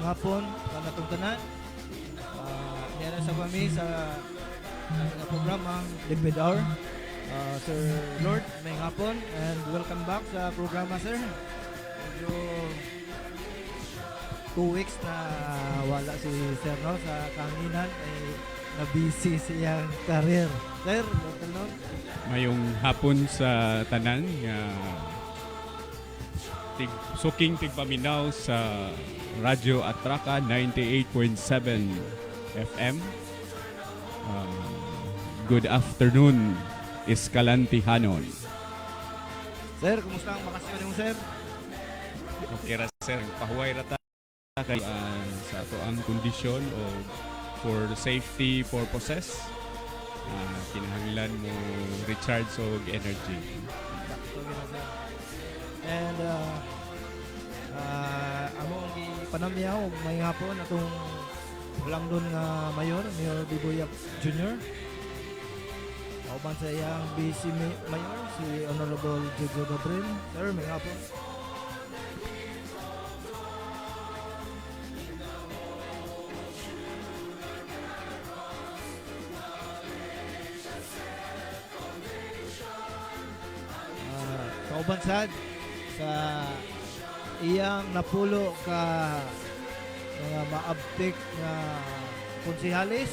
hapon sa natong tanan. Niyara sa kami sa programa DepEd Hour. Sir Lord, may hapon and welcome back sa programa, sir. Medyo 2 weeks na wala si Sir, no, sa kanginan ay na-busy siyang career. Sir, welcome. Mayong hapon sa tanan nga suking tigpaminaw sa Radyo Atraka 98.7 FM. Good afternoon, Escalante Hanon. Sir, kumusta ang bakasyon mo, sir? Okay ra, sir. Pahuway ra ta kay sa ato ang kondisyon o for safety purposes. Kinahanglan mo recharge og energy. And among gipanamyaw may hapon atong langdon nga Mayor Biboyak Jr. Kauban sa iyang BC Mayor si Honorable Jojo Gabriel. Sir, may hapon. Kauban sa iyang napulo ka mga maabtik na konsehalis.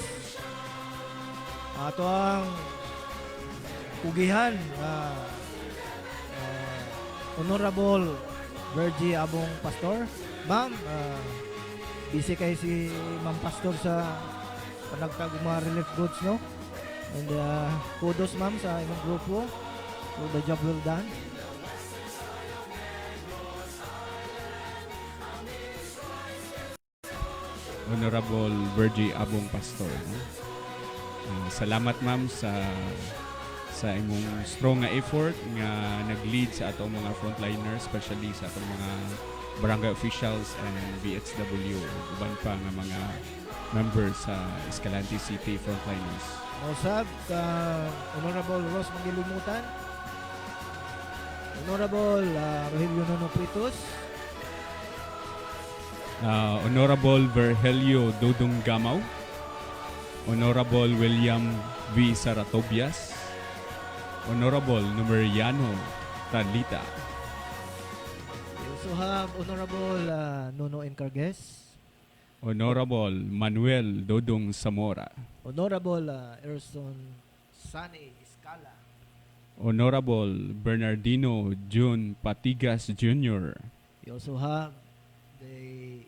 Ato ang pugihan Honorable Virgie Abong Pastor. Ma'am, busy kay si Ma'am Pastor sa panagtag mga relief goods, no? And kudos, ma'am, sa imong grupo for the job well done. Honorable Virgie Abong Pastor. Salamat, ma'am, sa imong strong nga effort nga nag-lead sa atong mga frontliners, especially sa atong mga barangay officials and BHW, uban pa nga mga members sa Escalante City frontliners. Mausab ka Honorable Ross Magilimutan, Honorable Rogelio Nono Pritos, Honorable Virgelio Dodong Gamaw, Honorable William V. Saratobias, Honorable Numeriano Talita. We also have Honorable Nono Encargues, Honorable Manuel Dodong Zamora, Honorable Erson Sani Escala, Honorable Bernardino June Patigas Jr. We also have the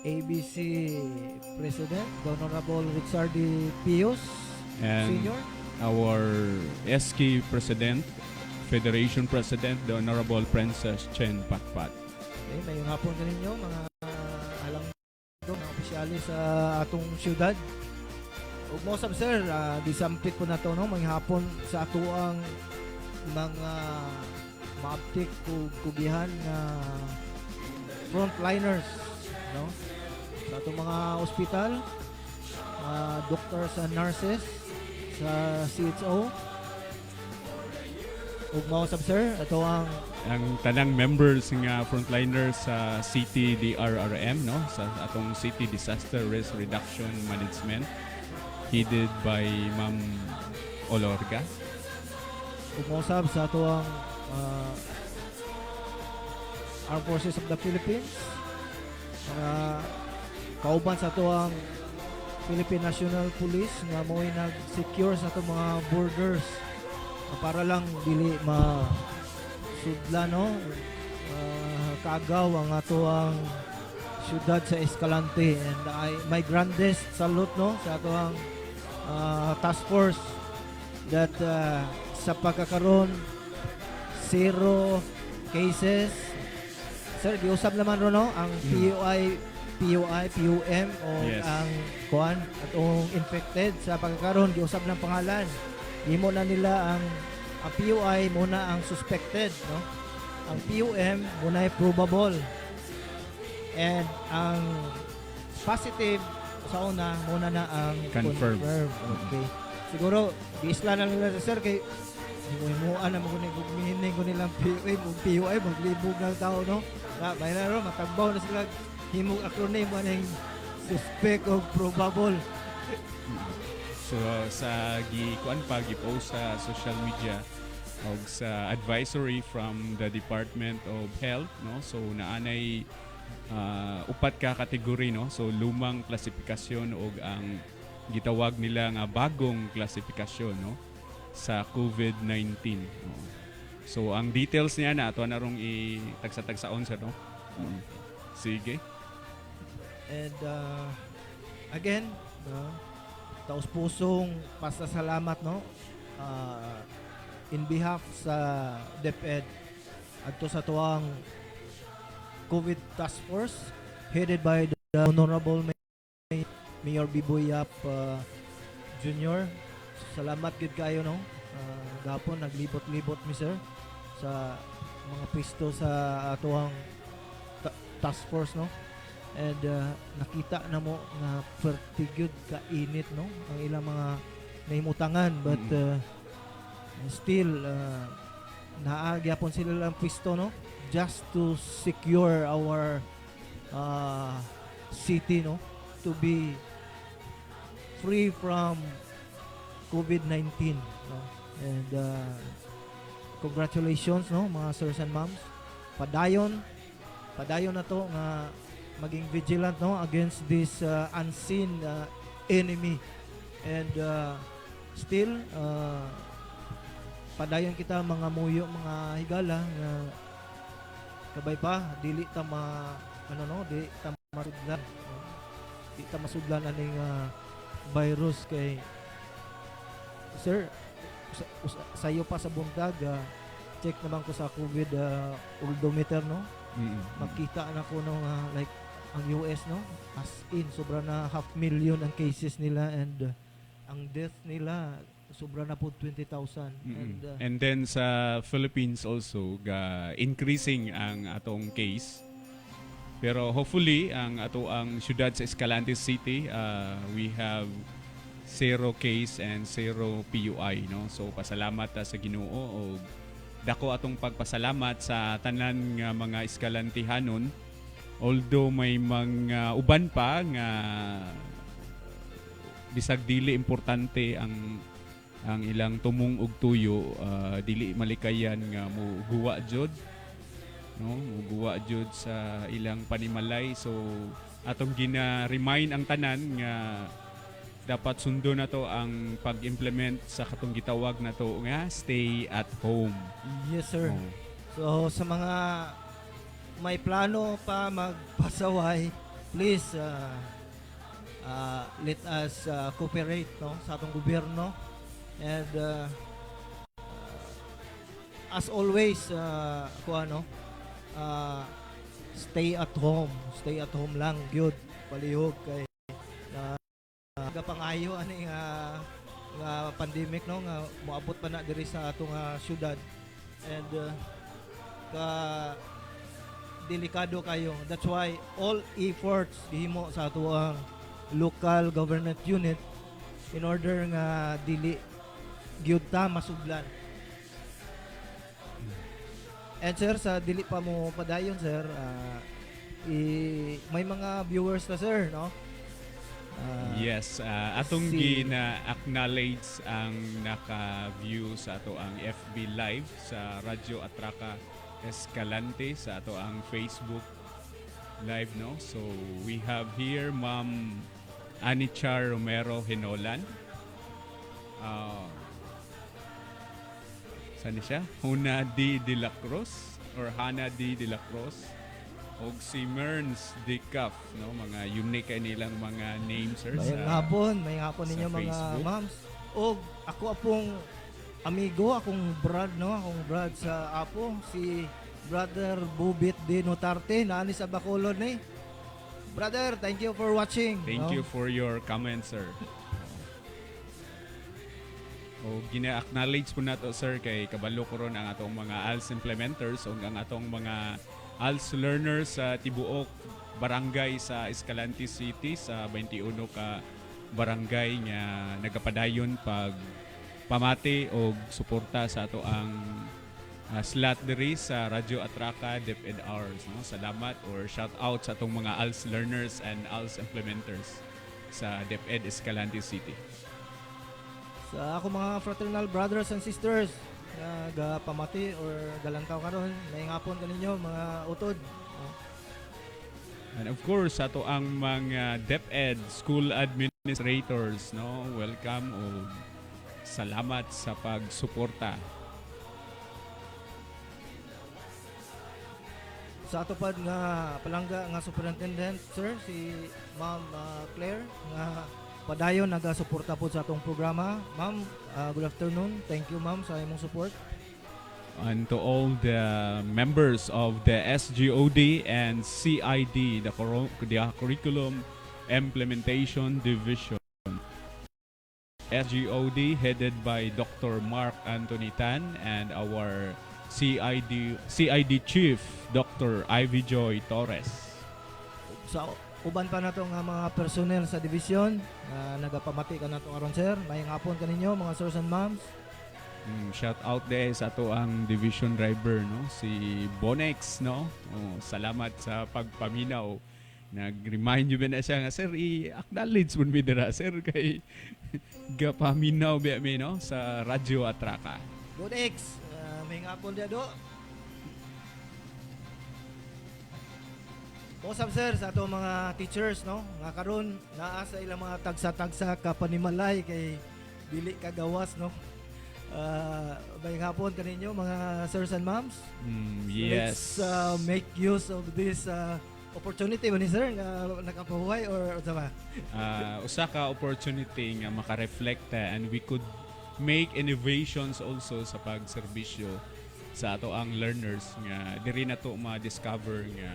ABC President, the Honorable Richardi Pios and Sr. our SK President, Federation President, the Honorable Princess Chen Patpat. Okay, may hapon ka ninyo, mga alang mga opisyalis sa atong syudad. Ug mo sab, sir, disampit po na to, no, may hapon sa atuang mga maaptik o kugihan na frontliners, no, sa atong mga ospital, doctors and nurses sa CHO. Ug mao sab, sir, ato ang tanang members nga frontliners sa City DRRM, no, sa atong City Disaster Risk Reduction Management, headed by Ma'am Olorga. Ug mao sab sa ato ang Armed Forces of the Philippines, kauban sa ato ang Philippine National Police nga mo'y nag-secure sa itong mga borders para lang dili masudla, no, kaagaw ang ato ang syudad sa Escalante. And my grandest salute, no, sa ato ang task force that sa pagkakaroon 0 cases. Sir, giusap naman ro, no, ang PUM o yes, ang kuan atong infected sa pagkakaroon giusap ng pangalan. Imo na nila ang PUI muna ang suspected, no. Ang PUM muna ay probable. And ang positive sa una muna na ang confirm. Okay. Siguro giisla na nila, sir, kay himuan na magunihin ko nilang PUI maglibog ng tao, no. May na ro matagbaw na sila himog acronym maning suspect of probable. So sa gikuan pa gipost sa social media og sa advisory from the Department of Health, no, so naanay upat ka kategory, no, so lumang klasifikasyon og ang gitawag nila nga bagong klasifikasyon, no, sa COVID-19, no. So ang details niya na ato na rong itagsa-tagsaon sa, no. Sige. And again, taos pusong pasasalamat, no, in behalf sa DepEd adto sa tuwang COVID Task Force headed by the Honorable Mayor Biboy Yap Jr. Salamat gid kayo, no. Gapon naglibot-libot mi sir sa mga pisto sa atuang task force, no. And nakita na mo nga pertigyud ka init, no, ang ilang mga nahimutangan, but still naagyapon sila lang pisto, no, just to secure our city, no, to be free from COVID-19, no. And congratulations, no, mga sirs and moms. Padayon na to nga maging vigilant, no, against this unseen enemy. And still padayon kita mga muyo, mga higala nga kabay pa dili ta di ta masudlan, no? Di ta masudlan aning virus kay sir sayo pa sa buntag check naman ko sa COVID odometer, no. Makita na ko, no, like ang US, no, as in sobra na 500,000 ang cases nila, and ang death nila sobra na po 20,000. And then sa Philippines also increasing ang atong case, pero hopefully ang syudad sa Escalante City, we have 0 case and 0 PUI, no. So pasalamat sa Ginoo, o dako atong pagpasalamat sa tanan nga mga Escalantehanon, although may mga uban pa nga bisag dili importante ang ilang tumong ug tuyo, dili malikayan nga mo guwa jud, no, mo guwa jud sa ilang panimalay. So atong gina-remind ang tanan nga dapat sundo na to ang pag-implement sa katong gitawag na to nga stay at home. Yes sir. So sa mga may plano pa magpasaway, please let us cooperate, no, sa atong gobyerno. And as always, stay at home lang gyud, palihog kay gapangayo ani nga pandemic, no, nga moabot pa na diri sa atong syudad, and ka delikado kayo. That's why all efforts gihimo sa atuang local government unit in order nga dili gyud ta masudlan. And sir, sa dili pa mo padayon sir, may mga viewers na sir, no. Yes, atong gina-acknowledge ang naka-view sa ato ang FB Live sa Radyo Atraka Escalante, sa ato ang Facebook Live, no. So we have here Ma'am Anichar Romero Hinolan. Saan siya? Hana D. De La Cruz or Hana D. De La Cruz. Og si Merns Decaf, no, mga unique nilang mga names, sir. May hapon ninyo mga Facebook. moms. Og ako apong amigo, akong brad, no, akong brad sa apo, si Brother Bubit de Notarte, naani sa Bacolod ni. Brother, thank you for watching. Thank you for your comments, sir. O gina-acknowledge po nato, sir, kay kabalo ko ron ang atong mga ALS implementers o ang atong mga ALS learners sa tibuok barangay sa Escalante City, sa 21 ka barangay nga nagapadayon pag pamati o suporta sa ato ang slot diri sa Radyo Atraka DepEd Hours, no? Salamat or shout out sa atong mga ALS learners and ALS implementers sa DepEd Escalante City. Sa ako mga fraternal brothers and sisters nga gapamati or galantaw karon, maingapon kaninyo mga utod. And of course, ato ang mga DepEd school administrators, no? Welcome o salamat sa pagsuporta. Sa ato pad nga palangga nga superintendent sir si Ma'am Claire nga padayon nagasuporta po sa atong programa. Ma'am, good afternoon. Thank you ma'am sa imong support. And to all the members of the SGOD and CID, the Curriculum Implementation Division. SGOD headed by Dr. Mark Anthony Tan and our CID Chief, Dr. Ivy Joy Torres. Sa uban pa nato nga mga personnel sa division nagapamati ka nato karon sir. Mayong hapon kaninyo mga sirs and moms. Shout out there sa ato ang division driver, no, si Bonex, no. Salamat sa pagpaminaw. Nag-remind you ba na siya nga sir, i-acknowledge mo mi dira sir kay gapaminaw ba mi, no, sa Radyo Atraka. Good X, may hapon dia do. Usap sir sa ato mga teachers, no, nga karon naa sa ilang mga tagsa-tagsa ka panimalay kay dili kagawas, no. Bayang hapon kaninyo mga sirs and moms. Yes. Let's make use of this opportunity ni sir nga nakapahuway or usa ba? Usa ka opportunity nga maka-reflect and we could make innovations also sa pagserbisyo sa ato ang learners nga diri na to ma-discover nga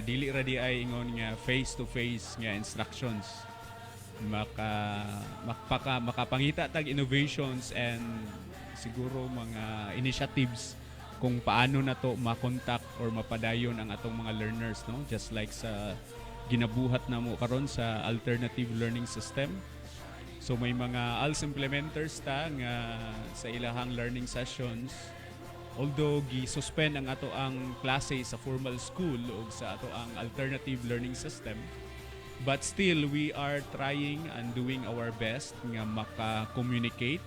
dili ra di ay ingon nga face to face nga instructions. Makapangita tag innovations and siguro mga initiatives kung paano na to makontak or mapadayon ang atong mga learners, no, just like sa ginabuhat na mo karon sa alternative learning system. So may mga ALS implementers ta nga sa ilahang learning sessions, although gi-suspend ang ato ang klase sa formal school o sa ato ang alternative learning system, but still, we are trying and doing our best nga maka-communicate,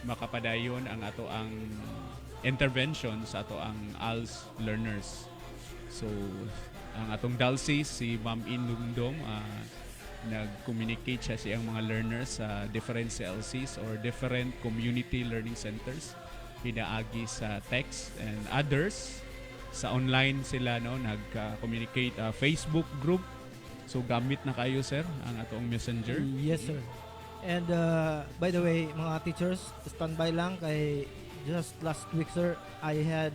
makapadayon ang ato ang intervention sa ato ang ALS learners. So, ang atong dalsis, si Ma'am In Lungdom, nag-communicate siya sa iyang mga learners sa different CLCs or different community learning centers. Pinaagi sa text and others. Sa online sila, no, nag-communicate Facebook group. So gamit na kayo sir ang atong messenger? Yes sir. And by the way, mga teachers, standby lang kay just last week sir, I had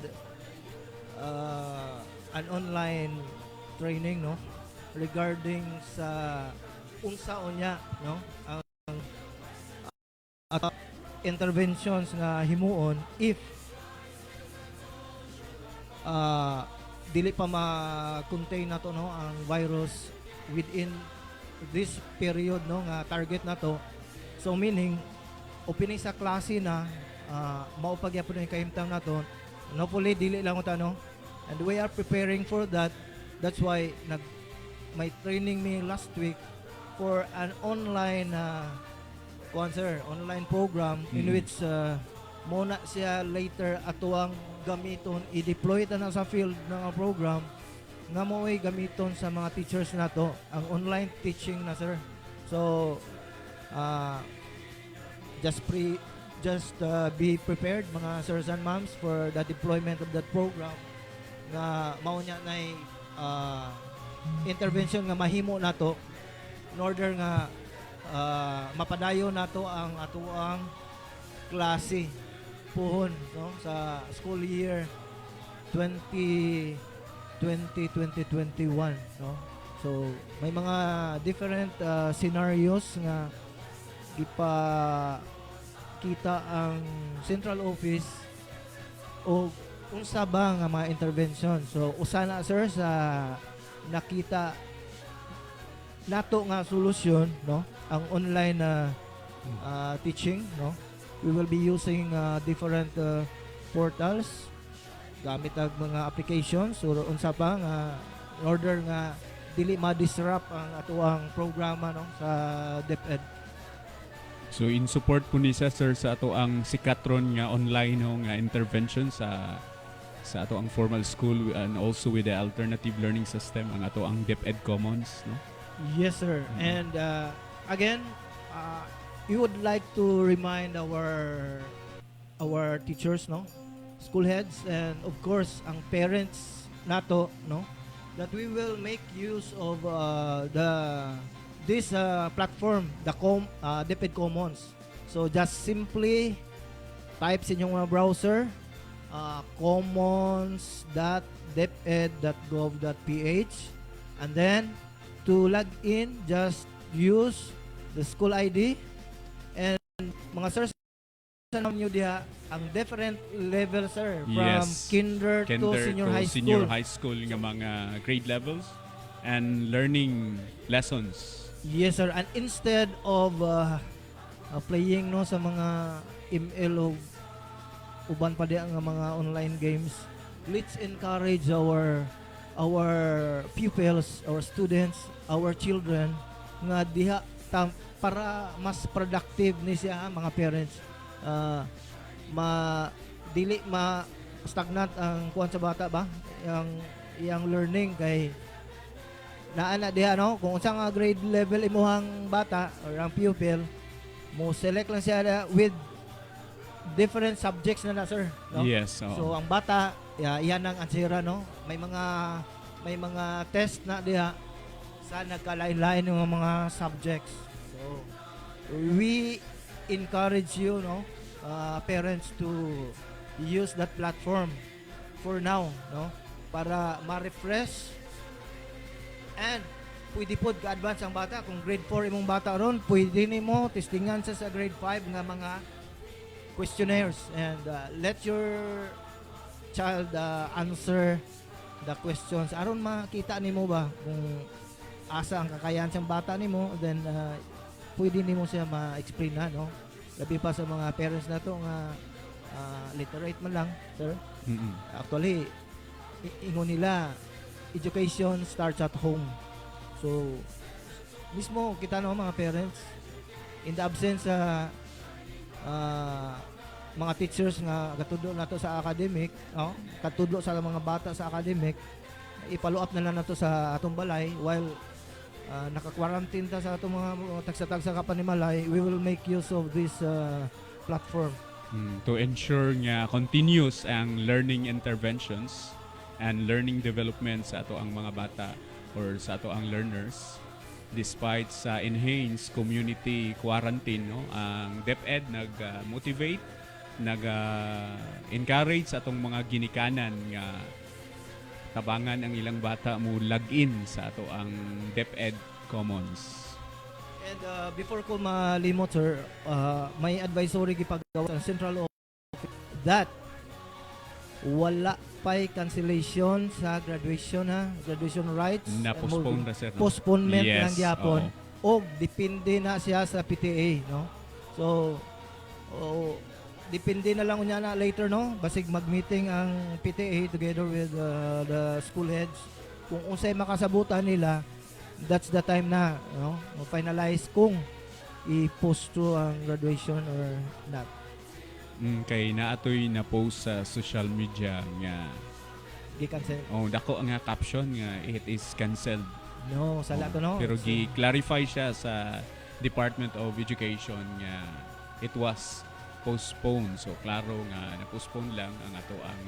an online training, no, regarding sa unsaon niya, no, ang interventions nga himuon if dili pa ma-contain nato, no, ang virus within this period, no, nga target na to. So meaning opening sa klase na maupagyapon yung kahimtang na to, no, puli dili lang uta, no, and we are preparing for that. That's why may training me last week for an online online program in which muna siya later atuang gamiton i-deploy ta na sa field ng program nga mo'y gamiton sa mga teachers na to ang online teaching na sir. So just be prepared mga sirs and moms for the deployment of that program nga mao nya nay intervention nga mahimo nato in order nga mapadayon nato ang atuang klase puhon, no, sa school year 2021, no. So may mga different scenarios nga kita ang central office o unsa ba nga mga intervention. So usa na sir sa nakita nato nga solusyon, no, ang online teaching, no. We will be using different portals gamit ang mga applications or unsa pa nga in order nga dili ma-disrupt ang atuang programa no sa DepEd. So in support po ni sir sa ato ang sikatron nga online no nga intervention sa ato ang formal school and also with the alternative learning system ang ato ang DepEd Commons no. Yes sir. And again we would like to remind our teachers no, school heads, and of course ang parents nato no, that we will make use of this platform, the DepEd Commons. So just simply type sa inyong browser commons.deped.gov.ph, and then to log in just use the school ID. And mga sir, nyo diha ang different level sir from kinder to senior high school nga mga grade levels and learning lessons. Yes sir, and instead of playing no sa mga ML o uban pa di nga mga online games, let's encourage our pupils, our students, our children nga diha para mas productive ni siya mga parents. Dili stagnant ang kuan sa bata ba yang learning kay naana diha no kung unsa nga grade level imuhang bata or ang pupil mo select lang siya with different subjects na sir no? Yes. So ang bata iyan ang answera no, may mga test na diha sa nagkalain-lain ng mga subjects. So we encourage you no, parents to use that platform for now no, para ma-refresh and pwede pod ka-advance ang bata. Kung grade 4 imong bata ron, pwede nimo testingan sa grade 5 nga mga questionnaires, and let your child answer the questions aron makita nimo ba kung asa ang kakayahan sa bata nimo, then pwede nimo siya ma-explain na no, labi pa sa mga parents na to nga literate man lang sir. Actually ingon nila education starts at home. So mismo kita no mga parents in the absence sa mga teachers nga katudlo nato sa academic no, katudlo sa mga bata sa academic, i-follow up na lang nato sa atong balay while naka-quarantine ta sa atong mga tagsa-tagsa kapanimalay. We will make use of this platform to ensure nga continuous ang learning interventions and learning development sa ato ang mga bata or sa ato ang learners despite sa enhanced community quarantine no. Ang DepEd nag-motivate, nag-encourage sa atong mga ginikanan nga tabangan ang ilang bata mo log-in sa ato ang DepEd Commons. And before ko malimot sir, may advisory gipagawa sa central office that wala pay cancellation sa graduation graduation rights Na postpone na sir. No? Postponement Yes, lang gyapon o depende na siya sa PTA no. So depende na lang unya na later no, basig mag-meeting ang PTA together with the school heads kung unsay makasabutan nila, that's the time na no, finalize kung i-post to ang graduation or not. Kay naatoy na post sa social media nga Gi-cancel. dako nga caption nga it is canceled. No, sala to no. Pero gi-clarify siya sa Department of Education nga it was postponed. So klaro nga na-postpone lang ang ato ang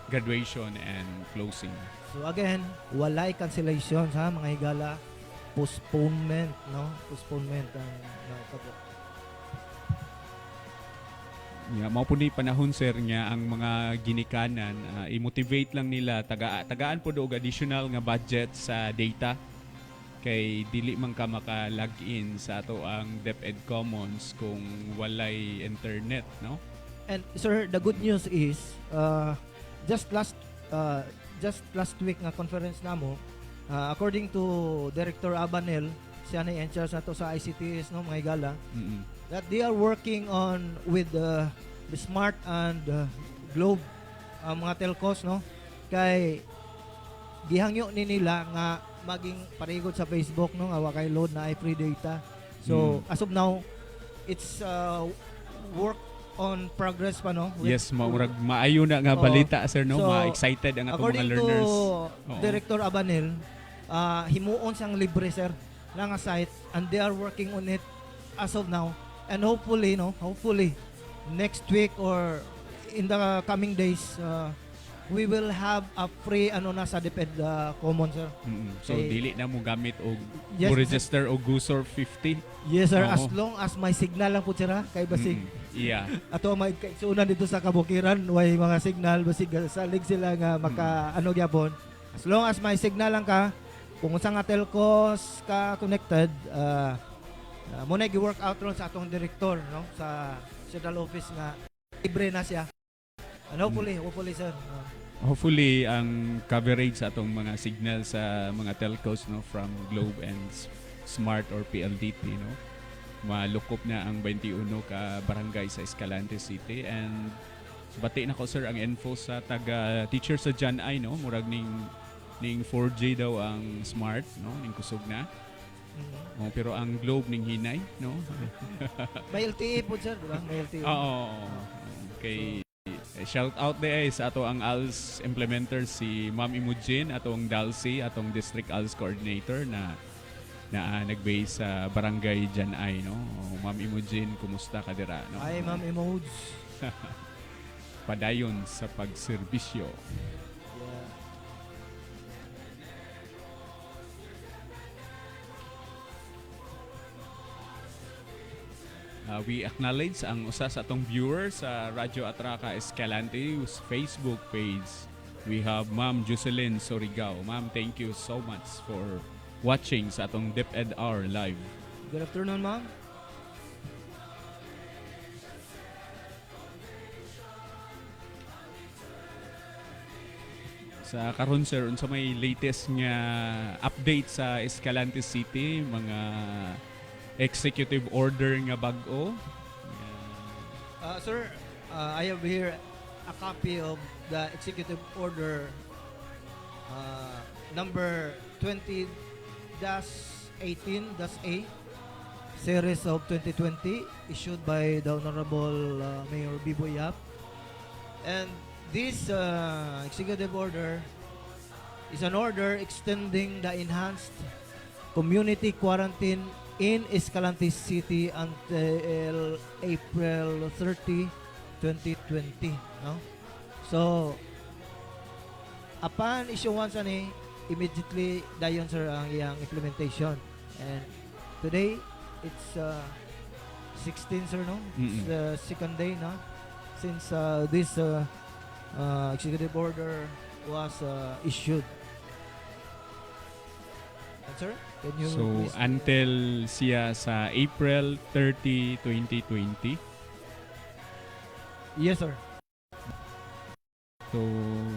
graduation and closing. So again, walay cancellation ha mga higala, postponement no, postponement ang nakabo. Mao po ni panahon sir nga ang mga ginikanan i-motivate lang nila tagaan po og additional nga budget sa data kay dili man ka maka-login sa ato ang DepEd Commons kung walay internet no. And sir, the good news is just last week nga conference namo, according to Director Abanel, siya na in charge nato sa ICTs no mga higala, that they are working on with the smart and Globe, ang mga telcos, no? Kay gihangyo ni nila nga maging parigod sa Facebook, no? Nga wakay load na ay free data. So as of now, it's work on progress pa, no? Yes, maurag maayo na nga balita, sir, no? So, Ma-excited ang atong mga according learners. to Director Abanel, himuon siyang libre, sir, na nga site, and they are working on it as of now. And hopefully, no? Hopefully, next week or in the coming days, we will have a free na sa DepEd common, sir. So dili na mo gamit og Yes, mo register og GUSOR 50. Yes, sir. Oo. As long as may signal lang po, sir, kay basig. Yeah. Ato may kaigsunan dito sa kabukiran, way mga signal basig salig sila nga maka gyapon. As long as may signal lang ka, kung unsa nga telcos ka connected, muna gi-work out ron sa atong direktor, no, sa central office nga libre na siya. And hopefully, sir. Hopefully ang coverage sa atong mga signal sa mga telcos, no, from Globe and Smart or PLDT, no, malukop na ang 21 ka barangay sa Escalante City. And bati na ko, sir, ang info sa taga teacher sa Jan I, no, murag ning 4G daw ang Smart, no, ning kusog na. Pero ang Globe ning hinay, no. May LTE po, sir, di ba? May LTE. Oo. Okay. Shout out there sa ato ang ALS implementer si Ma'am Imogen, atong Dalcy, atong District ALS Coordinator na nag-base sa barangay Janay, no. Ma'am Imogen, kumusta ka dira, no? Ay, Ma'am Emoji. Padayon sa pagserbisyo. We acknowledge ang usa sa atong viewers sa Radyo Atraka Escalante Facebook page. We have Ma'am Jocelyn Sorigao. Ma'am, thank you so much for watching sa atong DepEd Hour live. Good afternoon, ma'am. Sa karon, sir, unsa may latest nga update sa Escalante City, mga executive order nga bag-o? Sir, I have here a copy of the executive order number 20-18-A series of 2020 issued by the Honorable Mayor Biboy Yap. And this executive order is an order extending the enhanced community quarantine in Escalante City until April 30, 2020. No? So, upon issuance ani, immediately dayon, sir, ang iyang implementation. And today, it's 16, sir, no? It's the second day, no? Since this executive order was issued. And, sir? Can you So, please, until siya sa April 30, 2020. Yes, sir. So,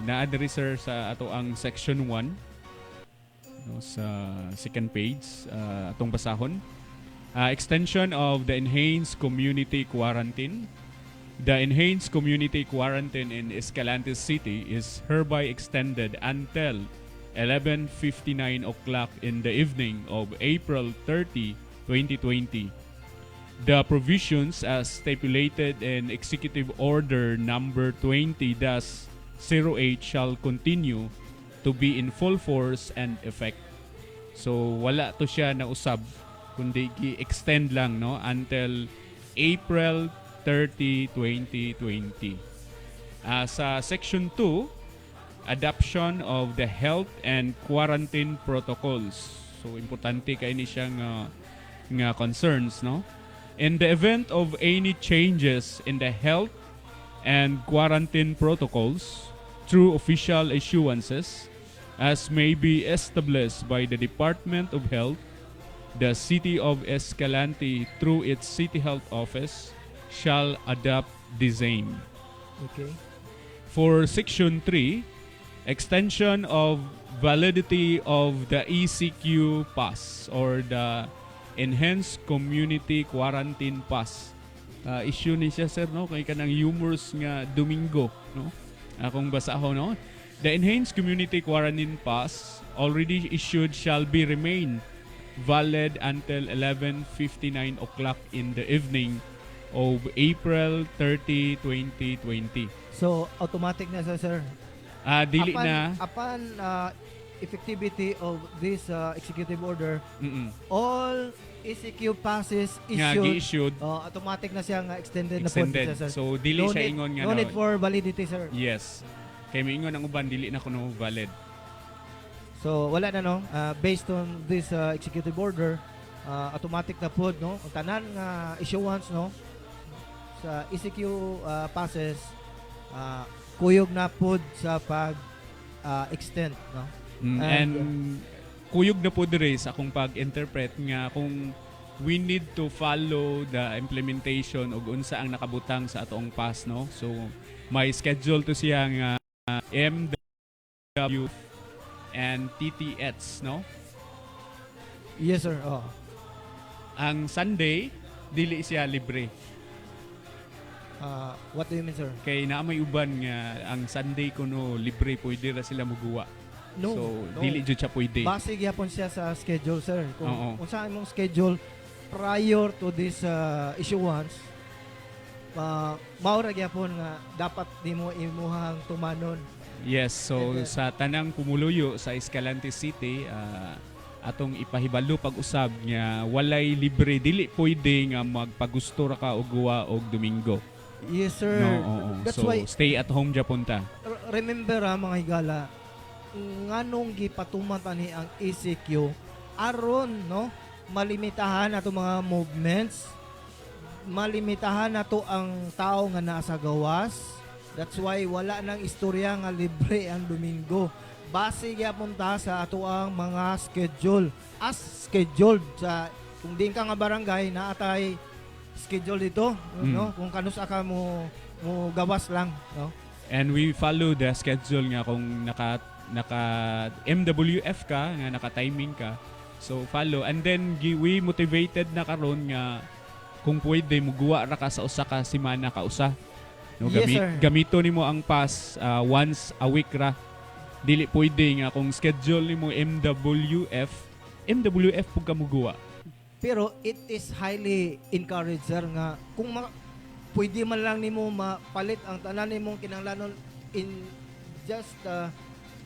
naa-diri, sir, sa ato ang section 1, no, sa second page, atong basahon. Extension of the enhanced community quarantine. The enhanced community quarantine in Escalante City is hereby extended until 11:59 o'clock in the evening of April 30, 2020. The provisions as stipulated in Executive Order number 20-08 shall continue to be in full force and effect. So wala to siya na usab, kundi gi-extend lang, no, until April 30, 2020. Sa section 2, adoption of the health and quarantine protocols. So importante kay ni siya nga concerns, no? In the event of any changes in the health and quarantine protocols through official issuances as may be established by the Department of Health, the City of Escalante through its City Health Office shall adopt the same. Okay. For Section 3, extension of validity of the ECQ pass or the Enhanced Community Quarantine Pass issue ni siya sir no kay kanang humorous nga Domingo no. Akong basahon no. The enhanced community quarantine pass already issued shall be remain valid until 11:59 o'clock in the evening of April 30, 2020. So automatic na sir. Dili na Upon effectivity of this executive order, all ECQ passes nga issued, gi-issued automatic na siya nga extended na po extended. sir. So dili No siya need- ingon nga No need for validity sir. yes. Kay miingon ang uban dili na kuno valid. So wala na no, based on this executive order, automatic na po no, ang tanan nga issuance no sa ECQ passes, kuyog na po sa pag extend no. And kuyog na po dire sa akong pag-interpret nga kung we need to follow the implementation og unsa ang nakabutang sa atong pass no. So may schedule to siya nga MW and TTS no. Yes sir. Ang Sunday dili siya libre. What do you mean sir? Kay naa may uban nga ang Sunday kuno libre pwede ra sila muguwa. No. So dili jud siya pwede. Base gyapon siya sa schedule sir. Oo. Kung saan imong schedule prior to this issuance, maura gyapon nga dapat nimo imuhang tumanon. Yes, so And then, sa tanang pumuluyo sa Escalante City, atong ipahibalo pag-usab nga walay libre dili pwede nga magpagusto ra ka og guwa og Domingo. Yes sir. No, oo. That's So why stay at home Japon ta. remember mga higala, nganong gipatuman tani ang ECQ aron no malimitahan nato mga movements, malimitahan nato ang tao nga nasa gawas. That's why wala nang istorya nga libre ang Domingo. Base gyapon ta sa ato ang mga schedule as scheduled sa kung di ka nga barangay naatay schedule dito no, kung kanusa ka mo gawas lang no. And we follow the schedule nga kung naka MWF ka nga naka-timing ka. So follow and then we motivated na karon nga kung pwede muguwa ra ka sa usa ka semana ka usa. No, Yes, sir. gamito nimo ang pass once a week ra. Dili pwede nga kung schedule nimo MWF pug ka muguwa. Pero it is highly encouraged sir nga kung pwede man lang nimo mapalit ang tanan nimong kinahanglanon in just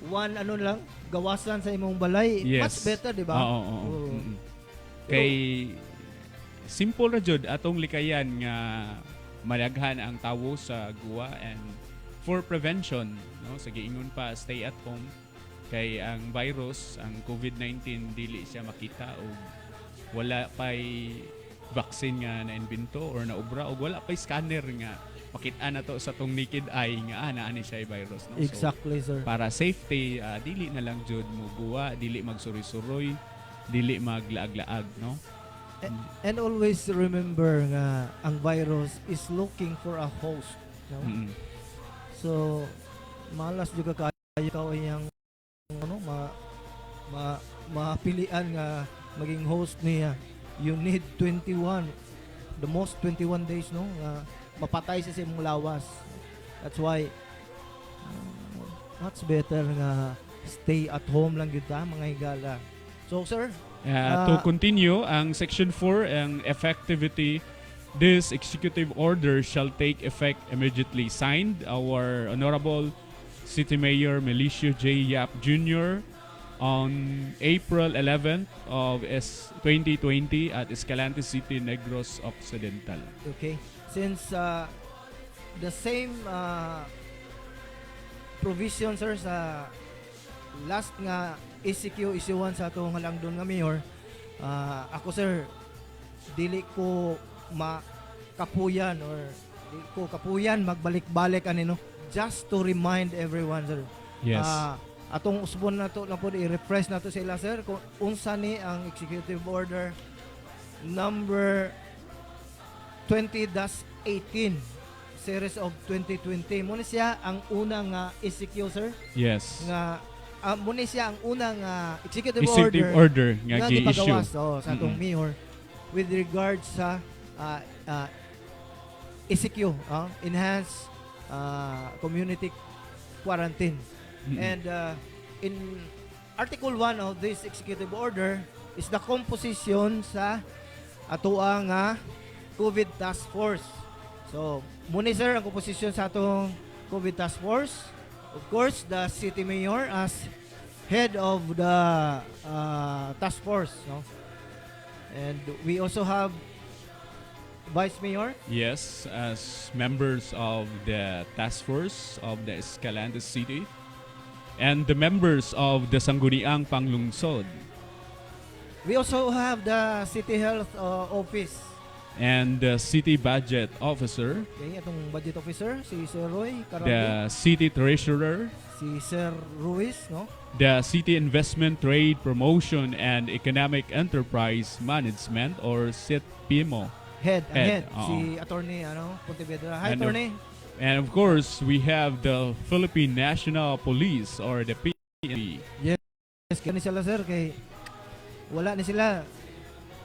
one lang gawasan sa imong balay. Yes. Much better di ba? Oo. Kay simple ra jud atong likayan nga malaghan ang tawo sa guwa and for prevention no sa giingon pa stay at home kay ang virus ang COVID-19 dili siya makita o wala pay vaccine nga na-invento or naubra o wala pay scanner nga makita na to sa tong naked eye nga naa ni siya virus no. Exactly So, sir. para safety dili na lang jud mo guwa, dili magsuroy-suroy, dili maglaag-laag no. And always remember nga ang virus is looking for a host no? So malas juga kayo yang ano mapilian nga maging host niya. You need 21 the most 21 days no nga mapatay sa imong lawas. That's why much better nga stay at home lang gyud ta mga higala. So sir, to continue ang section 4 ang effectivity, this executive order shall take effect immediately. Signed our Honorable City Mayor Melicio J. Yap Jr. on April 11th of 2020 at Escalante City, Negros Occidental. okay. Since the same provision sir sa last nga ECQ issuance sa atong halangdon nga mayor, ako sir dili ko makapuyan or dili ko kapuyan magbalik-balik anino just to remind everyone sir. Yes. Atong usbon na to na po i-refresh na to sila sir kung unsa ni ang executive order number 20-18 series of 2020. Muna siya ang unang ECQ sir Yes. nga muna siya ang unang executive order nga gi-issue gipagawas sa atong mayor with regards sa ECQ, enhanced community quarantine. And in Article 1 of this executive order is the composition sa atoa nga COVID task force. So, muna sir ang composition sa atong COVID task force. Of course, the city mayor as head of the task force, no? And we also have vice mayor. Yes, as members of the task force of the Escalante City and the members of the Sangguniang Panglungsod. We also have the city health office. And the city budget officer, Okay, itong budget officer, si Sir Roy Carabio, the city treasurer, si Sir Ruiz, no? the city investment, trade, promotion, and economic enterprise management or CITPIMO. Head, oo. si Attorney Pontevedra. Hi, And Attorney. And of course, we have the Philippine National Police or the PNP. Yes, kani sila sir kay wala ni sila.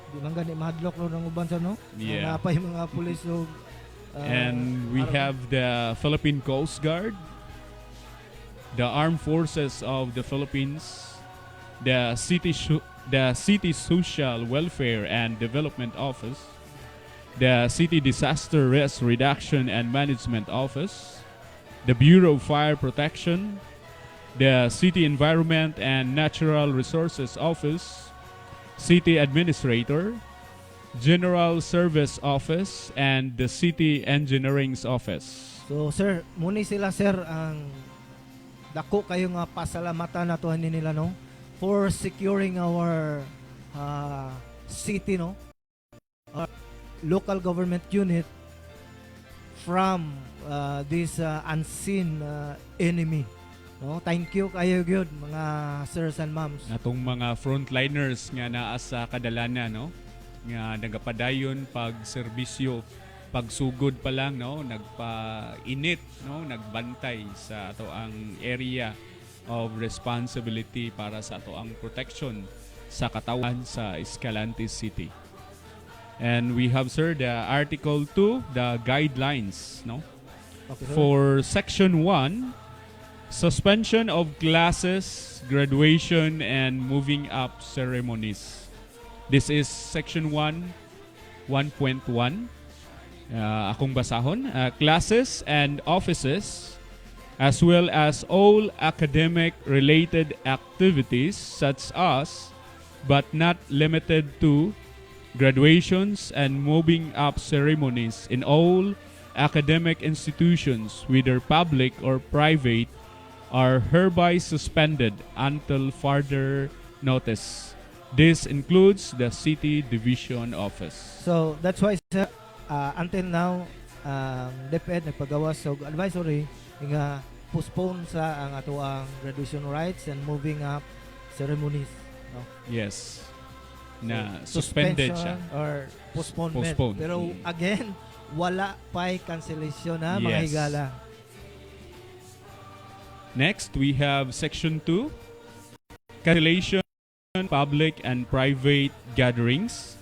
Di man gani mahadlok lo ng uban sa no. Yeah. Napay mga pulis so And we have the Philippine Coast Guard, the Armed Forces of the Philippines, the City Social Welfare and Development Office, the City Disaster Risk Reduction and Management Office, the Bureau of Fire Protection, the City Environment and Natural Resources Office, City Administrator, General Service Office, and the City Engineering's Office. So sir, muni sila sir ang dako kayo nga pasalamatan nato nila no for securing our city no, our local government unit from this unseen enemy. No, thank you kayo gyud mga sirs and moms. Natong mga frontliners nga naa sa kadalanan no, nga nagapadayon pag serbisyo, pagsugod pa lang no, nagpa-init no, nagbantay sa ato ang area of responsibility para sa ato ang protection sa katawan sa Escalante City. And we have sir the Article 2, the guidelines no. Okay, sir. For Section 1, suspension of classes, graduation, and moving up ceremonies. This is Section 1, 1.1. Akong basahon. Classes and offices, as well as all academic-related activities such as, but not limited to, graduations and moving up ceremonies in all academic institutions, whether public or private, are hereby suspended until further notice. This includes the City Division Office. So that's why sir, until now DepEd nagpagawas og advisory nga postpone sa ang ato ang graduation rites and moving up ceremonies no. Yes. So, Na suspended siya. or postponement. Postponed. Pero again, wala pa'y cancellation na mga Yes. higala. Next, we have Section 2, cancellation public and private gatherings.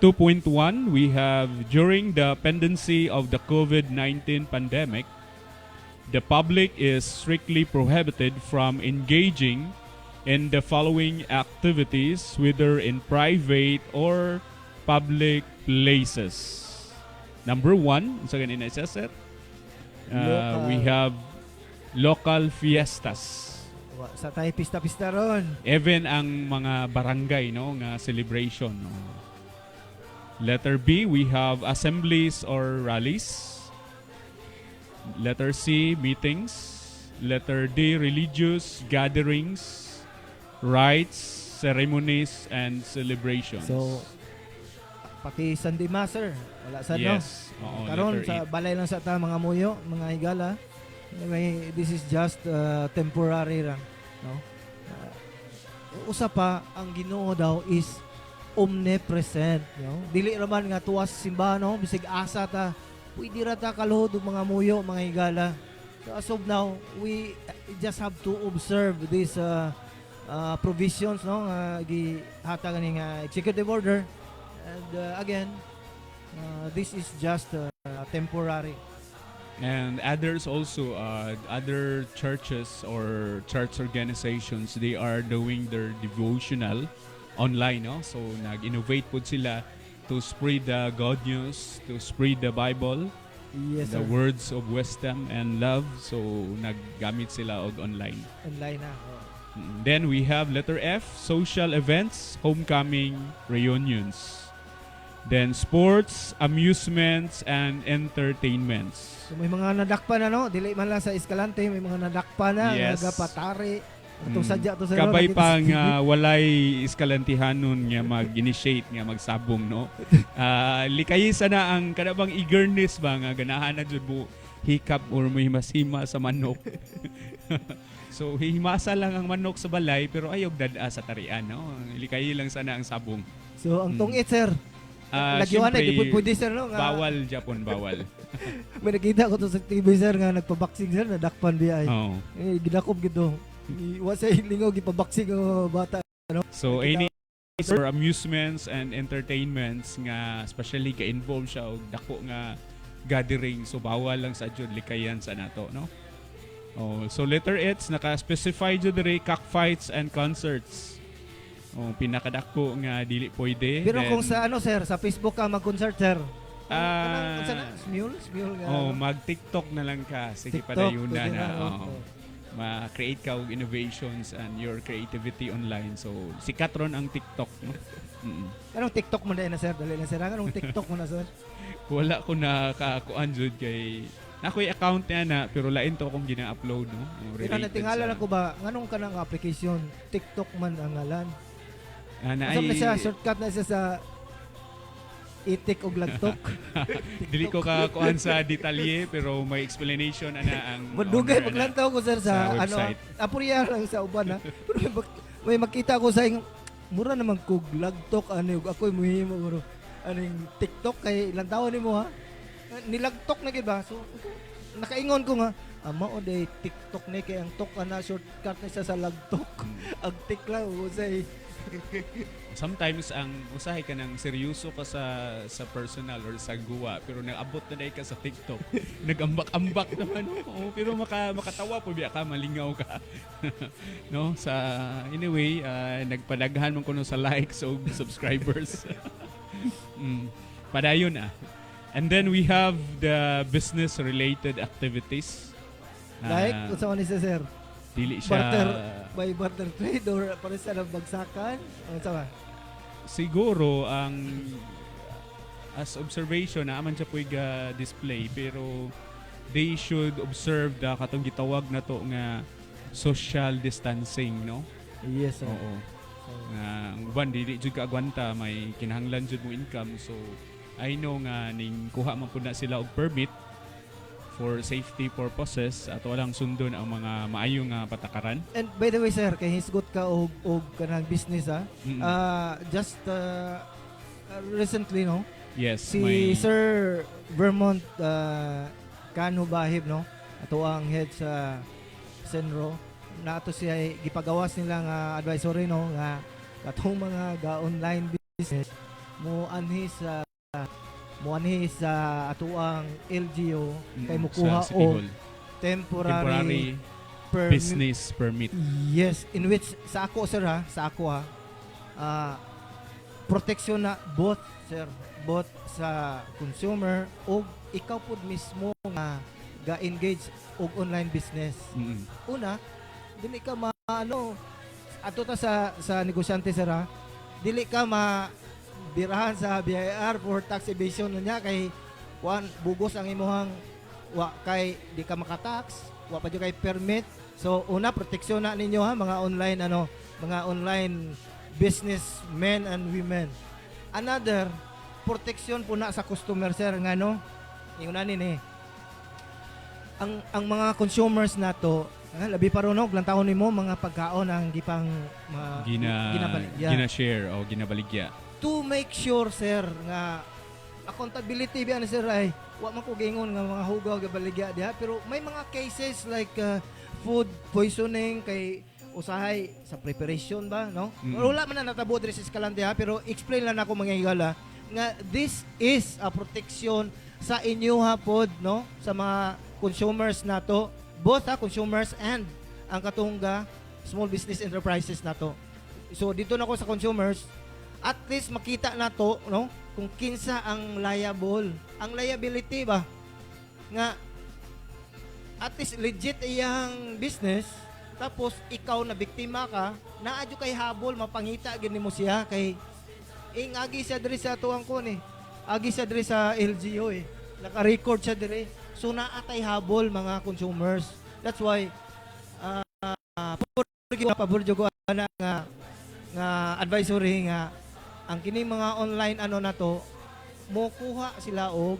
2.1, we have during the pendency of the COVID-19 pandemic, the public is strictly prohibited from engaging in the following activities, whether in private or public places. Number 1, sa ganina isa sir, we have local fiestas. Sa tayo pista-pista ron. Even ang mga barangay no nga celebration no. Letter B, we have assemblies or rallies. Letter C, meetings. Letter D, religious gatherings, rites, ceremonies, and celebrations. So pati Sunday Mass sir, wala sad no. Yes. Oo, Karon letter sa E. balay lang sa ta mga muyo, mga higala. Anyway, this is just temporary lang, no? Usa pa ang Ginoo daw is omnipresent, no? Dili ra man nga tuwas simbahan, no? Bisig asa ta, pwede ra ta kaluhod og mga muyo, mga higala. So as of now, we just have to observe these provisions, no? Gihatag ni nga executive order. And again, This is just temporary. And others also, other churches or church organizations, they are doing their devotional online, no? So nag-innovate po sila to spread the good news, to spread the Bible, Yes, the sir. words of wisdom and love. So naggamit sila og online. Online na. Then we have letter F, social events, homecoming, reunions. Then sports, amusements, and entertainments. So may mga nadakpa na, no? Dili man lang sa Escalante, may mga nadakpa na, Yes. nagapatari. Itong sadya to sa Kabay pa nga walay Escalantehanon nga mag-initiate nga magsabong, no? Likayisa na ang kanabang eagerness ba nga ganahan na jud mo hikap or mo himasima sa manok. So hihimasa lang ang manok sa balay pero ayog dada sa tarian, no? Likayi lang sana ang sabong. So ang tungit, sir. Nagyuhan na, di po pwede, sir, no? Bawal Japon, bawal. May nakita ko to sa TV, sir, nga nagpaboxing, sir, nadakpan biya. Oh. Gidakop gito. Wasay lingaw gipaboxing ang bata, ano? So any for amusements and entertainments nga especially ka-involve siya og dako nga gathering, so bawal lang sa jud likayan sa nato, no? Oh, so letter H naka-specify jud diri cockfights and concerts. Oh, pinakadako nga dili pwede. Pero then, kung sa ano, sir, sa Facebook ka mag-concert, sir. Smule nga. Oh, mag-TikTok na lang ka. Sige, TikTok, padayunan pwede na. na, Oh. Ma-create ka og innovations and your creativity online. So, sikat ron ang TikTok, no? Anong TikTok mo na sir? Dali na, sir. Anong TikTok mo na, sir? Wala ko na kakuan jud kay nakoy account niya na pero lain to akong gina-upload, no. Ito natingala lang ko ba nganong kanang application TikTok man ang ngalan. Na na siya shortcut na siya sa itik og lagtok. Dili ko kakuan sa detalye pero may explanation ana ang Madugay owner paglantaw ko, sir, sa ano website. apurya lang sa uban, ha. Pero may makita ko sa mura naman kog lagtok ano ako muhimo bro. Aning TikTok kay ilang taon nimo, ha? Nilagtok na gid ba? So nakaingon ko nga mao day TikTok ni kay ang tok ana shortcut na siya sa lagtok. Ang tik lang usay. Sometimes ang usahay ka ng seryoso ka sa personal or sa guwa pero nag-abot na dai ka sa TikTok. Nag-ambak-ambak naman. Oo, pero makatawa po biya ka, malingaw ka. No, sa anyway, nagpadaghan man kuno sa likes o subscribers. Padayon ah. And then we have the business related activities. Like unsa man ni sir? Dili siya by barter trade or para sa bagsakan? Unsa ba? Siguro ang as observation na aman siya puig display pero they should observe the katong gitawag na to nga social distancing, no? Yes, sir. Oo. Ang uban dili jud ka agwanta, may kinahanglan jud mo income, so I know nga ning kuha man pud na sila og permit for safety purposes at walang sundon ang mga maayong patakaran. And by the way, sir, kay hisgot ka og kanang business, ha? Just recently, no? Yes, Si Sir Vermont Kanu Bahib, no? Ato ang head sa Senro. Na ato siya gipagawas nila nga advisory, no? Nga katong mga ga-online business mo anhi sa atuang LGU kay mukuha o temporary business permit. Yes, in which sa ako, sir, ha, protection na both, sir, both sa consumer o ikaw pud mismo nga ga-engage og online business. Una, dili ka ato ta sa negosyante, sir, ha, dili ka birahan sa BIR for tax evasion niya kay bugos ang imuhang kay di ka makatax, wa pa jud kay permit. So una, proteksyon na ninyo, ha, mga online businessmen and women. Another, proteksyon po na sa customer, sir, nga no. Ingunanin ang mga consumers nato, labi pa ron lang taon nimo mga pagkaon ang gipang gina-share o ginabaligya. To make sure, sir, nga accountability biya ni sir ay wa man ko gingon nga mga hugaw gabaligya diha, pero may mga cases like food poisoning kay usahay sa preparation ba, no? Wala man na natabo diri sa Escalante, ha, pero explain lang ako mga higala. nga this is a protection sa inyo hapod, no, sa mga consumers nato, both consumers and ang katungga small business enterprises nato. So dito na ko sa consumers, at least makita nato, no, kung kinsa ang liable, ang liability ba nga at least legit iyang business, tapos ikaw na biktima ka, naadyo kay habol, mapangita gini mo siya kay agi siya diri sa tuwang ko ni. Agi siya diri sa LGU eh. Naka-record siya diri. So naatay habol mga consumers. That's why pabor ko na nga advisory nga ang kini mga online ano na to mo kuha sila og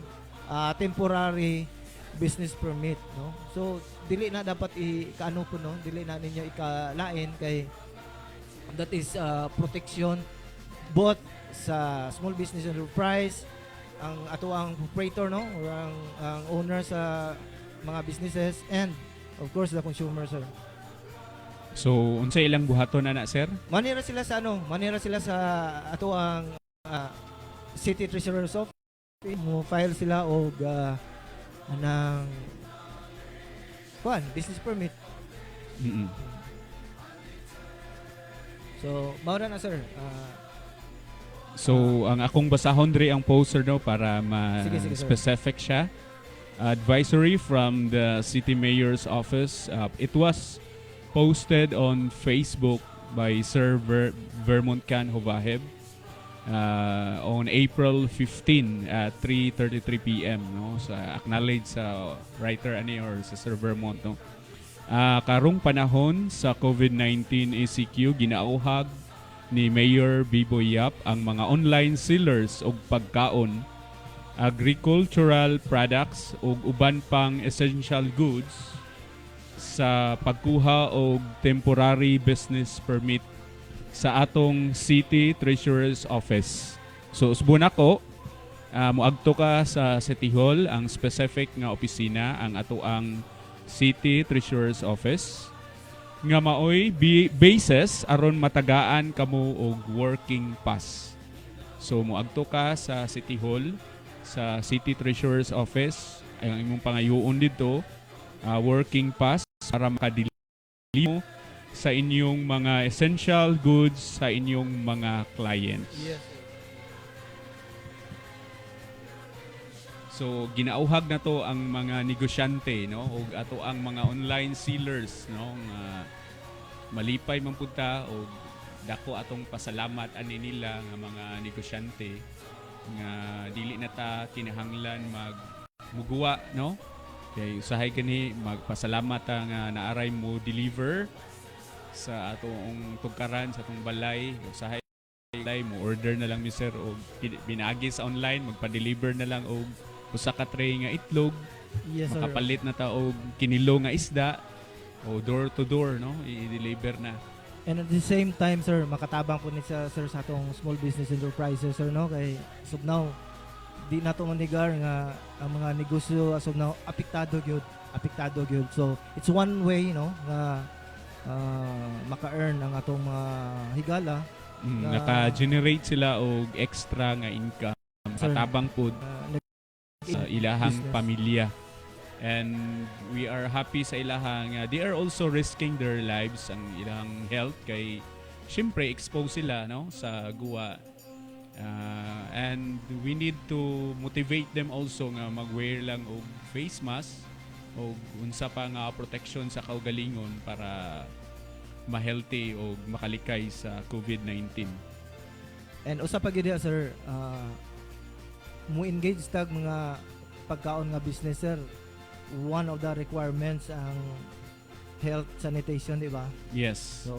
temporary business permit, no. So dili na dapat ikaano po, no, dili na ninyo ikalain kay that is protection both sa small business enterprise, ang ato ang operator, no, or ang owner sa mga businesses, and of course the consumer, sir. So unsa ilang buhaton na sir? Manira sila sa ato ang City Treasurer's Office, mo file sila og anang business permit. So mao na sir. So ang akong basahon diri ang poster, no, para Sige, specific siya. Advisory from the City Mayor's Office. It was posted on Facebook by Sir Vermont Can Hovaheb on April 15 at 3:33 p.m. no, sa acknowledge sa writer ani or sa Sir Vermont, no. Karong panahon sa COVID-19 ECQ, ginauhag ni Mayor Biboy Yap ang mga online sellers og pagkaon, agricultural products ug uban pang essential goods sa pagkuha og temporary business permit sa atong City Treasurer's Office. So usbon ako, moadto ka sa City Hall, ang specific nga opisina ang ato ang City Treasurer's Office nga maoy basis aron matagaan kamo og working pass. So moadto ka sa City Hall, sa City Treasurer's Office, ay ang imong pangayoon dito, working pass para makadili mo sa inyong mga essential goods sa inyong mga clients. Yes. So ginauhag na to ang mga negosyante, no, ug ato ang mga online sellers, no, nga malipay man pud ta og dako atong pasalamat ani nila nga mga negosyante nga dili na ta kinahanglan magmuguwa, no. Kay usahay kani magpasalamat ta nga naaray mo deliver sa atong tugkaran sa atong balay. Usahay mo order na lang mi sir og binagi sa online, magpa-deliver na lang og usa ka tray nga itlog. Yes, sir. Makapalit na ta og kinilo nga isda o door to door, no, i-deliver na. And at the same time, sir, makatabang po ni sir sa atong small business enterprises, sir, no, kay as of now di nato manigar nga ang mga negosyo as of now apektado gyud. So it's one way, no, nga maka-earn ang atong mga higala. Naka-generate sila og extra nga income, katabang pud sa ilahang business. pamilya. And we are happy sa ilahang they are also risking their lives, ang ilang health, kay syempre expose sila, no, sa guwa. And we need to motivate them also nga mag-wear lang og face mask o unsa pa nga protection sa kaugalingon para ma-healthy o makalikay sa COVID-19. And usa pa gid sir, mo engage tag mga pagkaon nga business, sir. One of the requirements ang health sanitation, di ba? Yes. So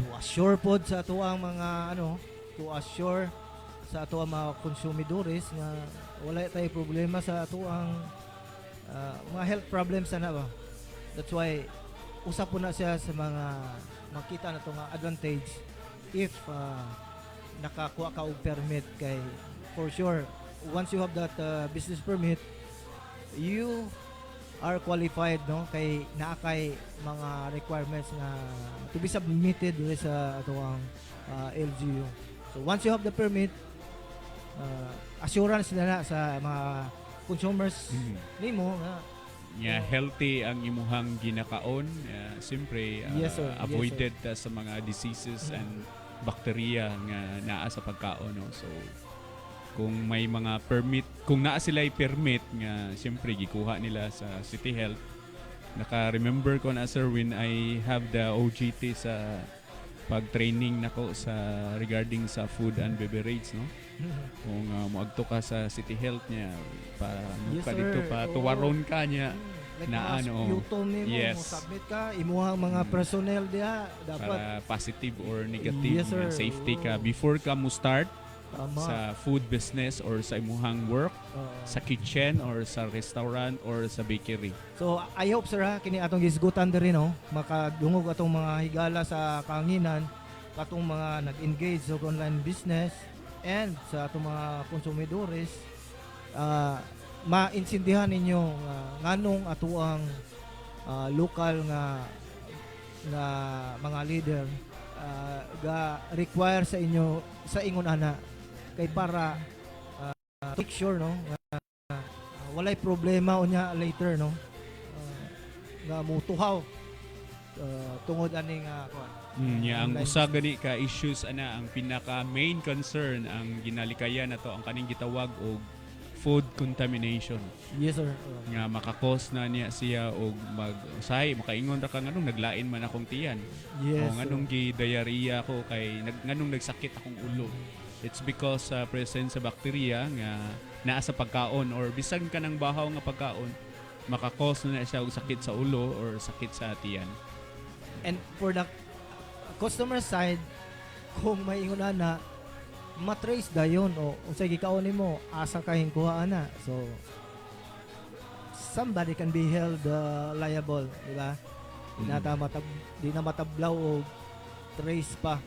to assure pod sa ato ang mga to assure sa ato ang mga konsumidores nga wala tay problema sa ato ang mga health problems na ba. That's why usap po na siya sa mga makita na to nga advantage if nakakuha ka og permit, kay for sure once you have that business permit, you are qualified, no, kay naa kay mga requirements nga to be submitted sa ato ang LGU. So once you have the permit, assurance na sa mga consumers nimo nga Yeah, healthy ang imuhang ginakaon. Siyempre, Yes, sir. avoided sa mga diseases and bacteria nga naa sa pagkaon. No? So, kung may mga permit, kung naa sila'y permit nga siyempre gikuha nila sa City Health. Naka-remember ko na sir when I have the OJT sa pag-training nako sa regarding sa food and beverage, no? Kung moadto ka sa City Health niya para Yes, ka sir. dito pa tuwaron ka niya like na ano, sputum nimo yes. mo submit ka imuhang mga personnel diha dapat para positive or negative Yes, sir. nga safety ka Oo. before ka mo start tama. sa food business or sa imuhang work, Oo. sa kitchen or sa restaurant or sa bakery. So I hope sir ha, kini atong gisgutan diri no makadungog atong mga higala sa kanginan katong mga nag-engage sa online business and sa atong mga konsumidores maintindihan ninyo nganong atuang lokal nga mga leader ga require sa inyo sa ingon ana kay para make sure no walay problema unya later no nga mutuhaw tungod ani nga Ang online usa gani ka issues ana ang pinaka main concern ang ginalikayan nato ang kaning gitawag og food contamination yes sir nga makakos na niya siya og makaingon ra ka nganong naglain man akong tiyan yes o nganong gi-diarrhea ko kay nganong nagsakit akong ulo. It's because sa presence sa bacteria nga naa sa pagkaon or bisan ka ng bahaw nga pagkaon makakos na siya og sakit sa ulo or sakit sa tiyan. and for the customer side kung may ingon ana matrace dayon o unsay gikaon nimo asa ka hinkuha ana so somebody can be held liable di ba di na matablaw og trace pa.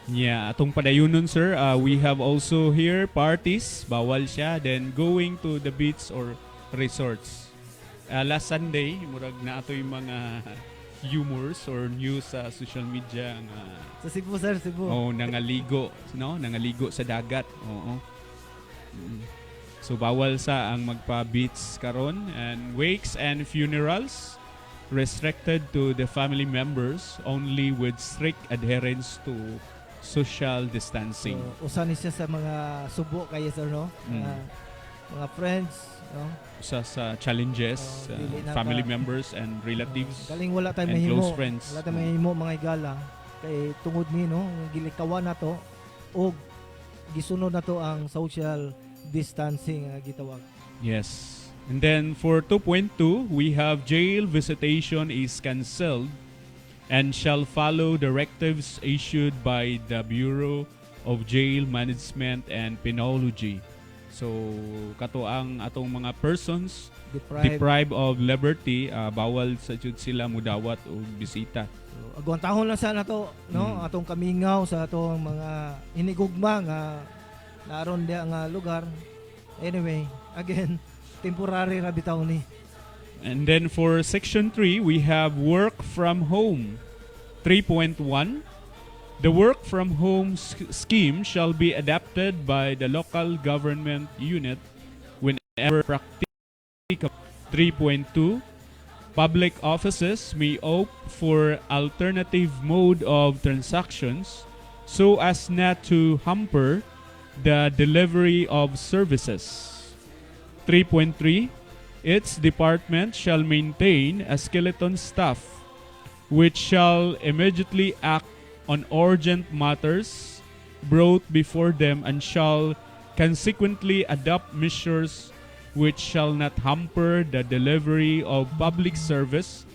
Yeah, atong padayunon sir, we have also here parties, bawal siya, then going to the beach or resorts. Last Sunday, murag na ato yung mga humors or news sa social media nga Sa Cebu sir, Cebu. nangaligo, no? Nangaligo sa dagat. Oo. So bawal sa ang magpa-beach karon, and wakes and funerals restricted to the family members only with strict adherence to social distancing. So, usa ni siya sa mga subo kayo sir no. Mga friends no. Usa sa challenges, dili na family ka- members and relatives Kaling wala tayo and mahimo. close friends. Wala tayo mahimo mga igala kay tungod ni no gilikawan na to og gisunod na to ang social distancing gitawag. Yes. And then for 2.2, we have jail visitation is cancelled and shall follow directives issued by the Bureau of Jail Management and Penology. So, kato ang atong mga persons deprived of liberty, bawal sa jud sila mudawat o bisita. So, agwantahon lang sana to no atong kamingaw sa atong mga hinigugma nga naron dia nga lugar. Anyway, again, temporary ra bitaw ni. And then for section 3, we have work from home. 3.1, the work from home scheme shall be adapted by the local government unit whenever practicable. 3.2, public offices may opt for alternative mode of transactions so as not to hamper the delivery of services. 3.3, its department shall maintain a skeleton staff which shall immediately act on urgent matters brought before them and shall consequently adopt measures which shall not hamper the delivery of public service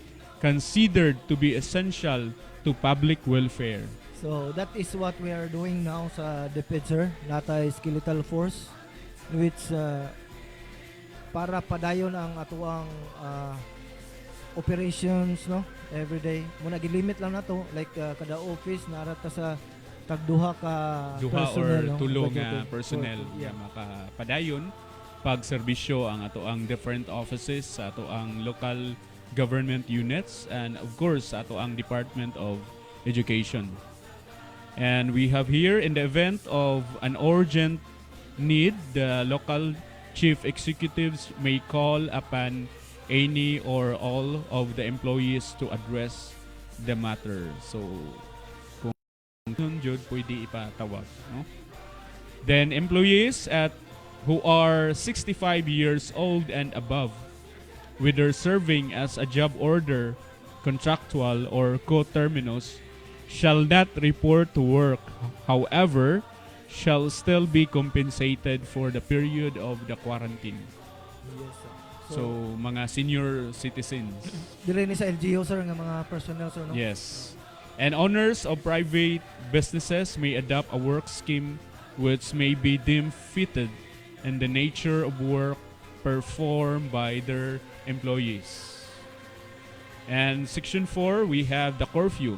considered to be essential to public welfare. So that is what we are doing now sa DepEd sir, natay skeletal force which para padayon ang atuang operations no every day. Muna gilimit lang nato like kada office narata sa tagduha ka personnel, or no? tulo Budgeted nga for- personnel yeah. nga makapadayon pag serbisyo ang ato ang different offices sa ato ang local government units and of course sa ato ang Department of Education. And we have here in the event of an urgent need, the local chief executives may call upon any or all of the employees to address the matter. So, kung yun jud pwede ipatawag, no? Then employees who are 65 years old and above, whether serving as a job order, contractual, or co-terminus, shall not report to work. However, shall still be compensated for the period of the quarantine. Yes, sir. So, mga senior citizens. Dili ni sa LGU, sir, nga mga personnel, sir, no? Yes. And owners of private businesses may adopt a work scheme which may be deemed fitted in the nature of work performed by their employees. And Section 4, we have the curfew.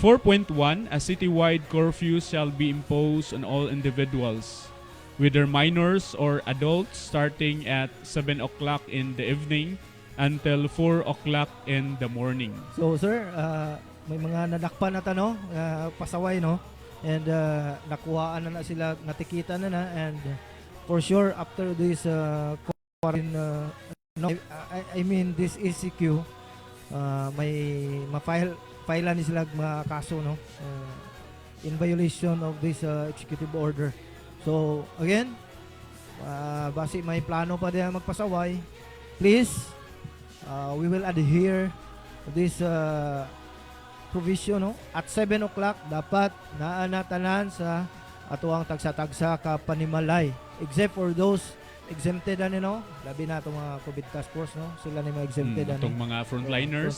4.1, a citywide curfew shall be imposed on all individuals, whether minors or adults, starting at 7 o'clock in the evening until 4 o'clock in the morning. So, sir, may mga nadakpan na no? Pasaway, no? And nakuhaan na sila, natikita na and for sure, after this quarantine, I mean, this ECQ, may ma-file ni sila mga kaso, no? In violation of this executive order. So, again, base may plano pa din magpasaway, please, we will adhere to this provision, no? At 7 o'clock, dapat naanatanan sa atuang tagsa-tagsa ka panimalay. Except for those exempted, no? Labi na itong mga COVID task force, no? Sila na mga exempted, itong mga frontliners.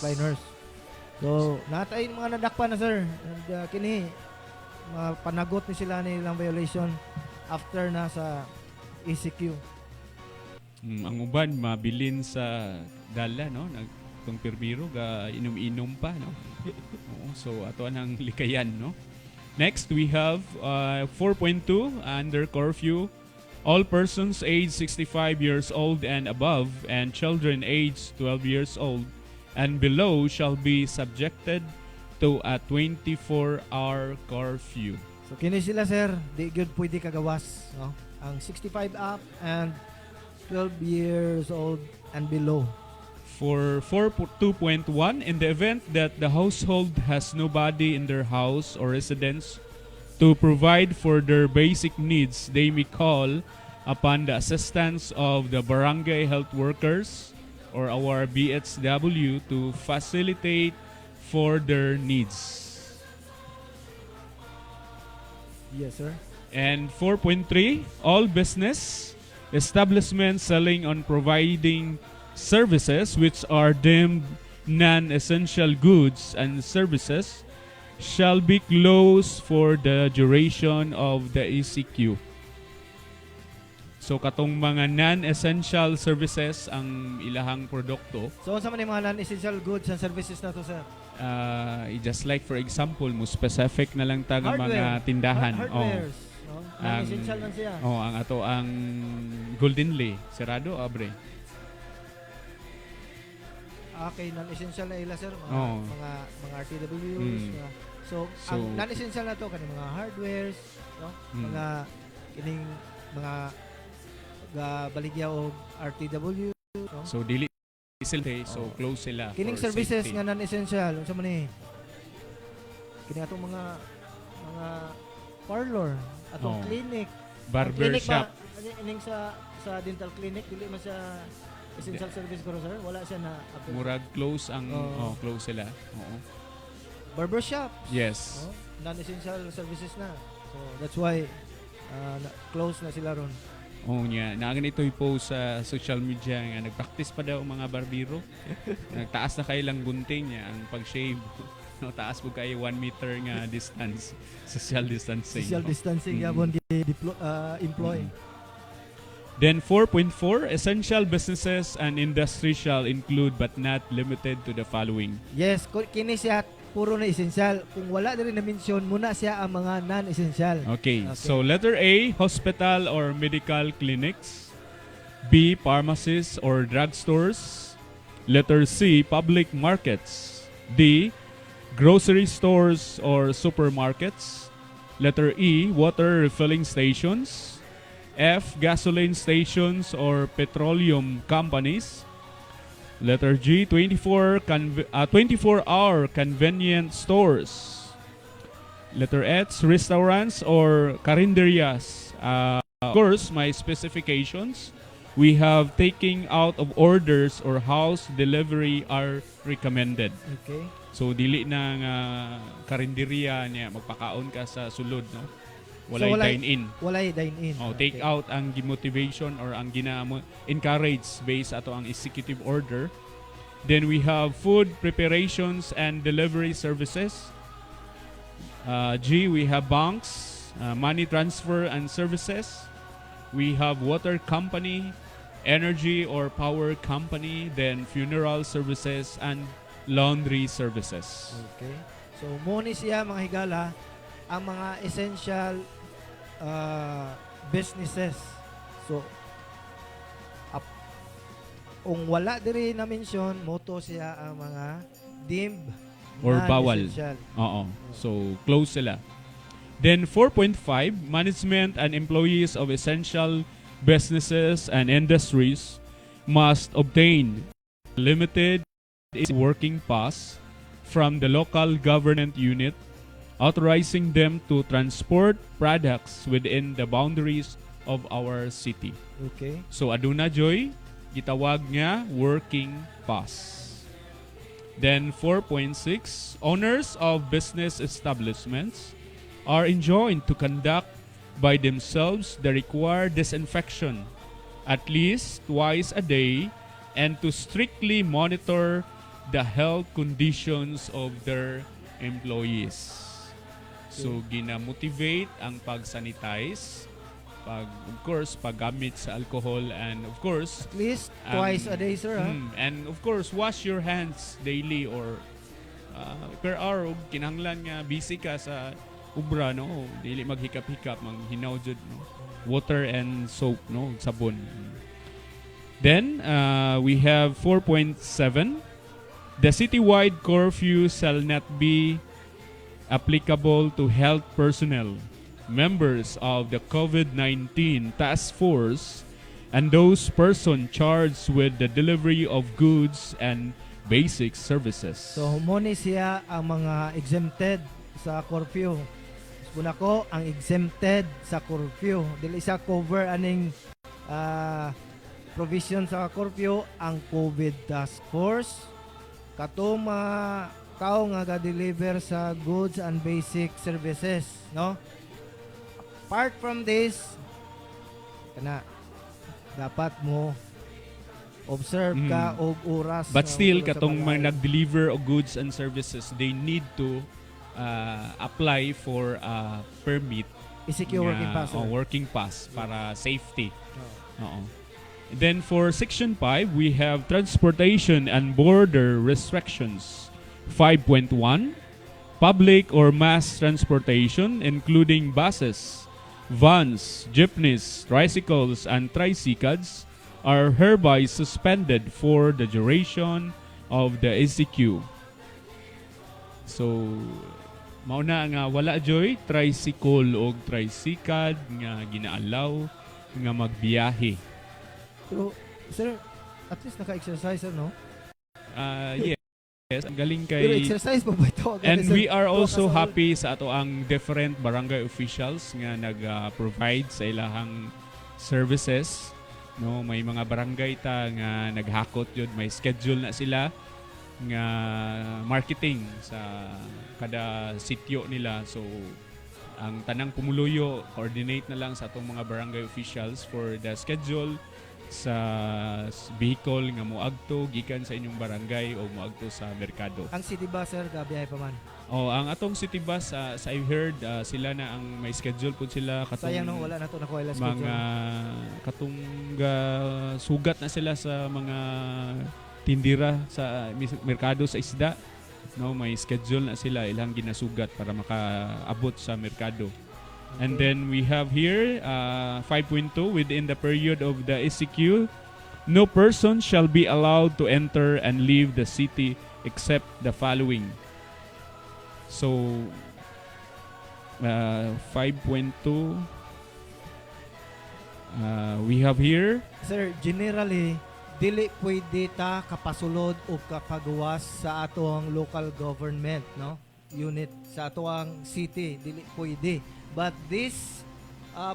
So, natay mga nadakpan na, sir. And kini, panagot ni sila nilang violation after na sa ECQ. Ang uban mabilin sa dala, no? Itong pirbiro ga inom-inom pa, no? Oo, so ato ang likayan, no? Next, we have 4.2 under curfew. All persons aged 65 years old and above and children aged 12 years old and below shall be subjected to a 24-hour curfew. So kini sila, sir, di good pwede kagawas, no? Ang 65 up and 12 years old and below. For 4.2.1, in the event that the household has nobody in their house or residence to provide for their basic needs, they may call upon the assistance of the barangay health workers or our BHW to facilitate for their needs. Yes, sir. And 4.3, all business establishments selling on providing services which are deemed non-essential goods and services shall be closed for the duration of the ECQ. So katong mga non-essential services ang ilahang produkto. So sa man yung mga non-essential goods and services na to, sir? Just like for example, mo specific na lang taga mga tindahan. Hardwares. No? Non-essential lang siya. Ang ato ang Golden Lay, Serado, Abre. Okay, non-essential na ila, sir. Mga RTWs. So, ang non-essential na to kaning mga hardwares, no? Mga kining mga baligya o RTW, no? So dili sila, so close sila. Kining services safety nga non-essential, unsa man ni? Kining atong mga parlor, atong clinic, barber shop. Ining sa dental clinic dili man sa essential service ko, sir. Wala siya na murag close ang close sila. Oo. Barber shops. Yes. Non-essential services na. So that's why close na sila ron. Niya. Ganito i-post sa social media nga nagpractice pa daw mga barbero. Nagtaas na kay lang gunting niya ang pag-shave. No, taas po kayo 1 meter nga distance. Social distancing. Social distancing yabon employ. Then 4.4, essential businesses and industry shall include but not limited to the following. Yes, kini siya puro na essential. Kung wala din na mention muna siya ang mga non-essential. Okay. So letter A, hospital or medical clinics. B, pharmacies or drugstores. Letter C, public markets. D, grocery stores or supermarkets. Letter E, water refilling stations. F, gasoline stations or petroleum companies. Letter G, 24-hour convenience stores. Letter H, restaurants or carinderias. Of course, my specifications. We have taking out of orders or house delivery are recommended. Okay. So dili na nga karinderya niya magpakaon ka sa sulod, no? Walay dine-in. Walay dine-in. Oh, take out ang gimotivation or ang encourage based ato ang executive order. Then we have food preparations and delivery services. G, we have banks, money transfer and services. We have water company, energy or power company, then funeral services and laundry services. Okay. So, muna siya mga higala ang mga essential businesses. So, kung wala diri na mention, moto siya ang mga deemed Or bawal. essential. Oo. So, close sila. Then 4.5, management and employees of essential businesses and industries must obtain limited working pass from the local government unit authorizing them to transport products within the boundaries of our city. Okay. So aduna joy gitawag nga working pass. Then 4.6, owners of business establishments are enjoined to conduct by themselves the required disinfection at least twice a day and to strictly monitor the health conditions of their employees. So gina-motivate ang pag-sanitize, of course, paggamit sa alcohol, and of course, at least twice a day, sir. And of course, wash your hands daily or per hour. Kinahanglan nga busy ka sa ubra, no? Dili maghikap-hikap, manghinaw jud, no? Water and soap, no? Sabon. Then, we have 4.7. The citywide curfew shall not be applicable to health personnel, members of the COVID-19 task force, and those persons charged with the delivery of goods and basic services. So, muna siya ang mga exempted sa curfew. Muna ko, ang exempted sa curfew. Dili siya cover aning provision sa curfew, ang COVID task force. Katong mga tao nga ga-deliver sa goods and basic services, no? Apart from this, kana dapat mo observe ka og oras. But still, sa katong balay. mga nag-deliver of goods and services, they need to apply for a permit. I-secure working pass. Working pass para safety. Oo. Then for Section 5, we have transportation and border restrictions. 5.1, public or mass transportation, including buses, vans, jeepneys, tricycles, and tricycles, are hereby suspended for the duration of the ECQ. So, mauna nga wala joy tricycle o tricycad nga ginaalaw nga magbiyahe. Pero, sir, at least naka-exercise, no? Yes, galing Pero kay. exercise pa ba ito? And we are also happy sa ato ang different barangay officials nga nag-provide sa ilahang services. No, may mga barangay ta nga naghakot yun, may schedule na sila nga marketing sa kada sityo nila. So ang tanang pumuluyo, coordinate na lang sa atong mga barangay officials for the schedule sa vehicle nga moagto gikan sa inyong barangay o moagto sa merkado. Ang city bus, sir, gabiyahe pa man. Ang atong city bus sa I heard sila na ang may schedule pud sila katong Sayang no, wala na to nakuha schedule. mga katong sugat na sila sa mga tindira sa merkado sa isda. No, may schedule na sila ilang ginasugat para makaabot sa merkado. And then we have here 5.2, within the period of the ECQ, no person shall be allowed to enter and leave the city except the following. So 5.2 We have here, Sir, generally dili pwede ta kapasulod o kapagawas sa atong local government, no? Unit sa atong city, dili pwede. But this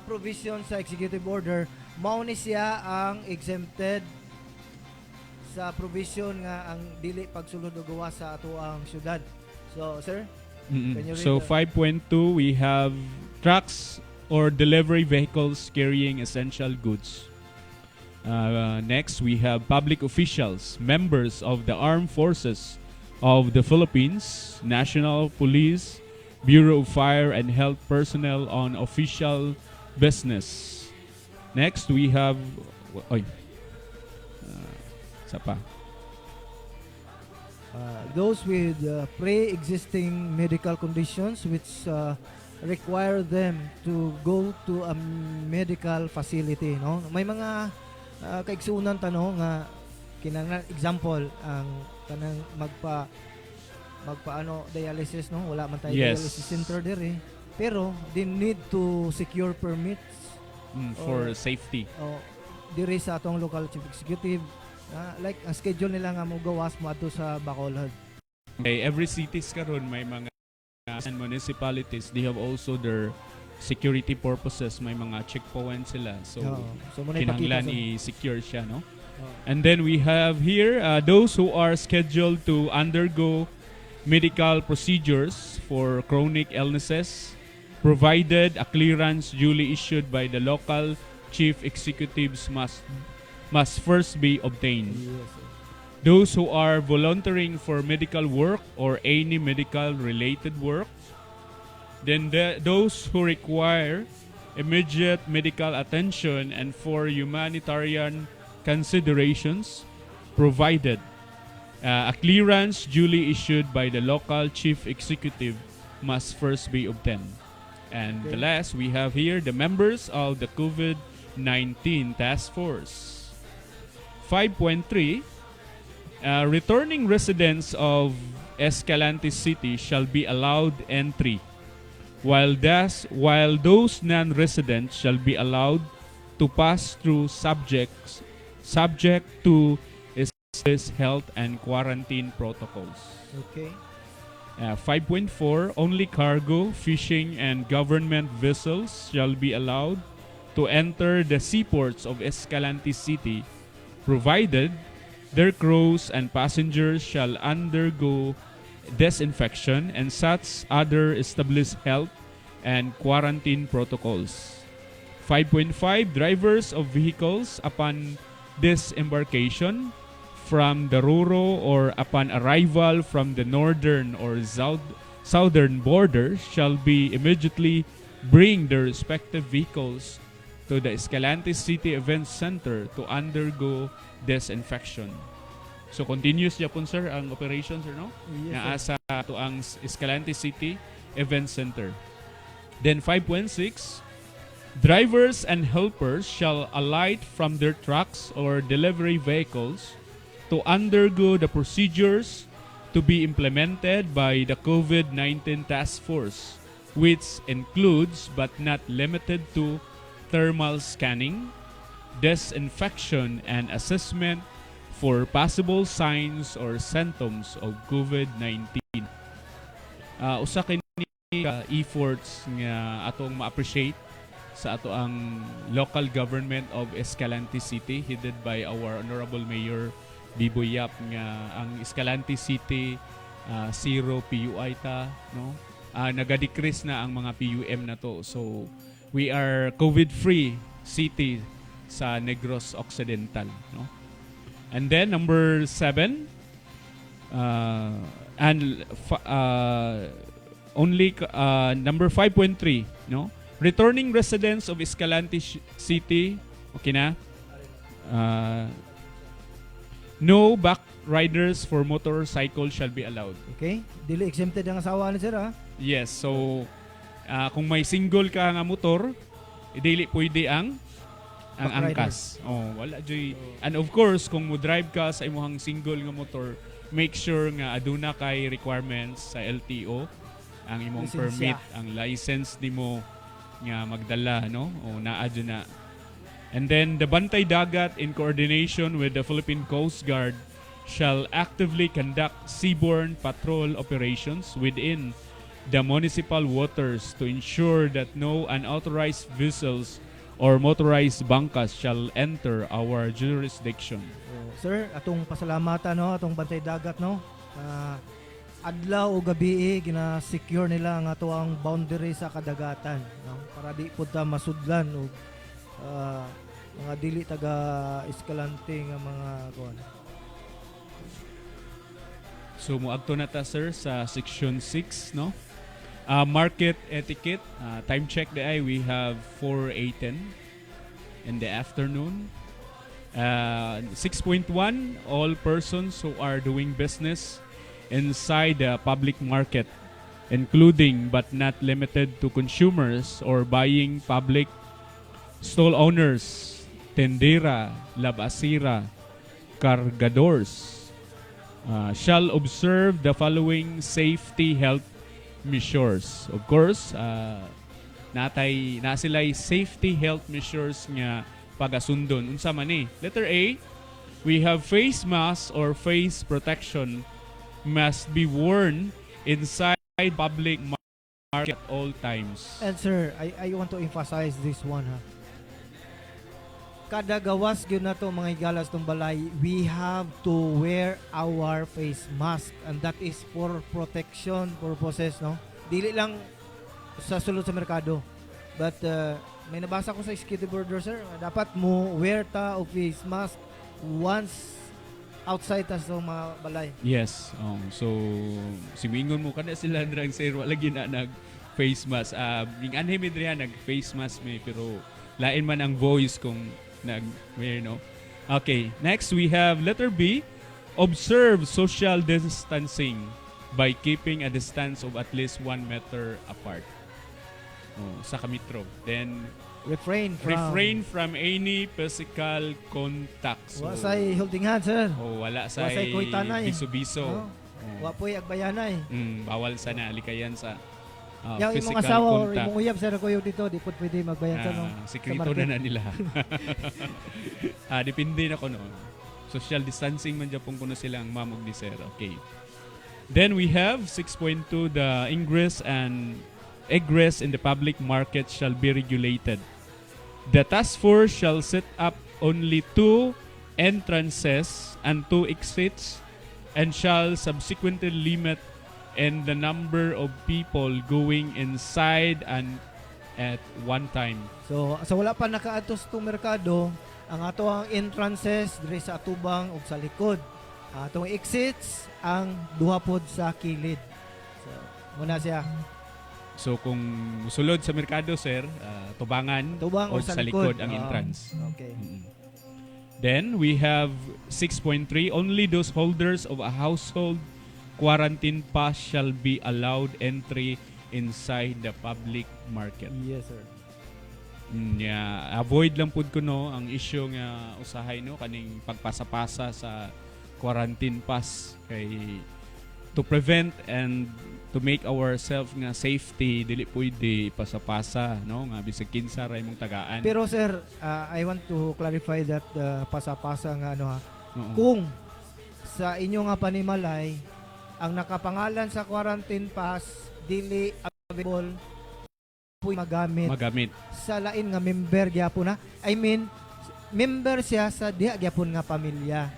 provision sa executive order, mao ni siya ang exempted sa provision nga ang dili pagsulod o gawas sa atoang syudad. So, sir, can you read so the- 5.2, we have trucks or delivery vehicles carrying essential goods. Next, we have public officials, members of the Armed Forces of the Philippines, National Police, Bureau of Fire and Health personnel on official business. Next, we have isa pa. those with pre-existing medical conditions which require them to go to a medical facility, no? May mga kaigsunan tanong nga kinahanglan, example ang kanang magpaano dialysis, no? Wala man tayo Yes. dialysis center there, pero they need to secure permits For safety. dire sa atong local chief executive, like ang schedule nila nga mo gawas mo adto sa Bacolod. Okay, every cities karon may mga and municipalities, they have also their security purposes, may mga checkpoints sila. So So muna ipakita kinahanglan sa i-secure siya, no? And then we have here those who are scheduled to undergo medical procedures for chronic illnesses, provided a clearance duly issued by the local chief executives must first be obtained. Yes, sir. Those who are volunteering for medical work or any medical related work, then those who require immediate medical attention and for humanitarian considerations, provided a clearance duly issued by the local chief executive must first be obtained. And the last, we have here the members of the COVID-19 task force. 5.3, returning residents of Escalante City shall be allowed entry, while those non-residents shall be allowed to pass through subject to health and quarantine protocols. Okay. 5.4, only cargo, fishing, and government vessels shall be allowed to enter the seaports of Escalante City, provided their crews and passengers shall undergo disinfection and such other established health and quarantine protocols. 5.5, drivers of vehicles upon disembarkation from the Ruro or upon arrival from the northern or southern border shall be immediately bring their respective vehicles to the Escalante City Event Center to undergo disinfection. So continuous yapon sir ang operation sir, no? Yes, Na sir. asa to ang Escalante City Event Center. Then 5.6, drivers and helpers shall alight from their trucks or delivery vehicles to undergo the procedures to be implemented by the COVID-19 task force, which includes but not limited to thermal scanning, disinfection, and assessment for possible signs or symptoms of COVID-19. Usa kini efforts nga atong ma-appreciate sa ato ang local government of Escalante City, headed by our Honorable Mayor Biboy Yap, nga ang Escalante City zero PUI ta, no? Naga-decrease na ang mga PUM na to. So we are COVID-free city sa Negros Occidental, no? And then number 7, number 5.3, no? Returning residents of Escalante City, okay na? No back riders for motorcycle shall be allowed. Okay? Dili exempted ang asawa ni sir, ha? Yes, so kung may single ka nga motor, dili pwede ang angkas. Wala joy. And of course, kung mo drive ka sa imong single nga motor, make sure nga aduna kay requirements sa LTO, ang imong Lisensya. permit, ang license nimo nga magdala, no? O naa dyan na And then the Bantay Dagat, in coordination with the Philippine Coast Guard, shall actively conduct seaborne patrol operations within the municipal waters to ensure that no unauthorized vessels or motorized bangkas shall enter our jurisdiction. So, sir, atong pasalamatan no, atong bantay dagat no. Adlaw o gabi gina-secure nila ang ato ang boundary sa kadagatan no, para di pud ta masudlan og mga dili taga Escalante nga mga kuan. So moadto na ta sir sa section 6 no. Market etiquette, time check we have 4:10 in the afternoon. 6.1, all persons who are doing business inside the public market, including but not limited to consumers or buying public stall owners, tendera, labasira, cargadores, shall observe the following safety health measures. Of course, na sila'y safety health measures nga pagasundon. Unsa man ni? Letter A, we have face mask or face protection must be worn inside public market at all times. And sir, I want to emphasize this one ha. Kada gawas gyud nato mga igalas tong balay, we have to wear our face mask, and that is for protection purposes no. Dili lang sa sulod sa merkado. But may nabasa ko sa executive order sir, dapat mo wear ta og face mask once outside ta sa mga balay. Yes. So simingon mo kada sila drang sir wala gyud na nag face mask. Ning anhe mi driha nag face mask mi pero lain man ang voice kung nag-wear, no? Okay, next we have letter B. Observe social distancing by keeping a distance of at least 1 meter apart. Sa kamitro. Then, refrain from any physical contact. So, wala say holding hands, sir. Wala say biso-biso. Wa po'y agbayanay. Bawal sana alikayan sa yung physical imong asawa or contact. imong uyab sir ko dito di pud pwede magbayan sa no. Sekreto na nila. Depende na ko no. Social distancing man japon kuno silang mamog ni sir. Okay. Then we have 6.2, the ingress and egress in the public market shall be regulated. The task force shall set up only 2 entrances and 2 exits and shall subsequently limit and the number of people going inside and at one time. So wala pa nakaadtos tong merkado, ang ato ang entrances diri sa atubang ug sa likod. Atong exits ang duha pod sa kilid. So muna siya. So kung sulod sa merkado sir, tubang o sa likod ang entrance. Okay. Then we have 6.3, only those holders of a household quarantine pass shall be allowed entry inside the public market. Yes, sir. Avoid lang pud ko no ang issue nga usahay no kaning pagpasa-pasa sa quarantine pass kay to prevent and to make ourselves nga safety dili pwede pasapasa no nga bisag kinsa ra imong tagaan. Pero sir, I want to clarify that pasapasa nga ano ha. Kung sa inyo nga panimalay ang nakapangalan sa quarantine pass dili available puy magamit sa lain nga member gyapon na. I mean member siya sa diha gyapon nga pamilya.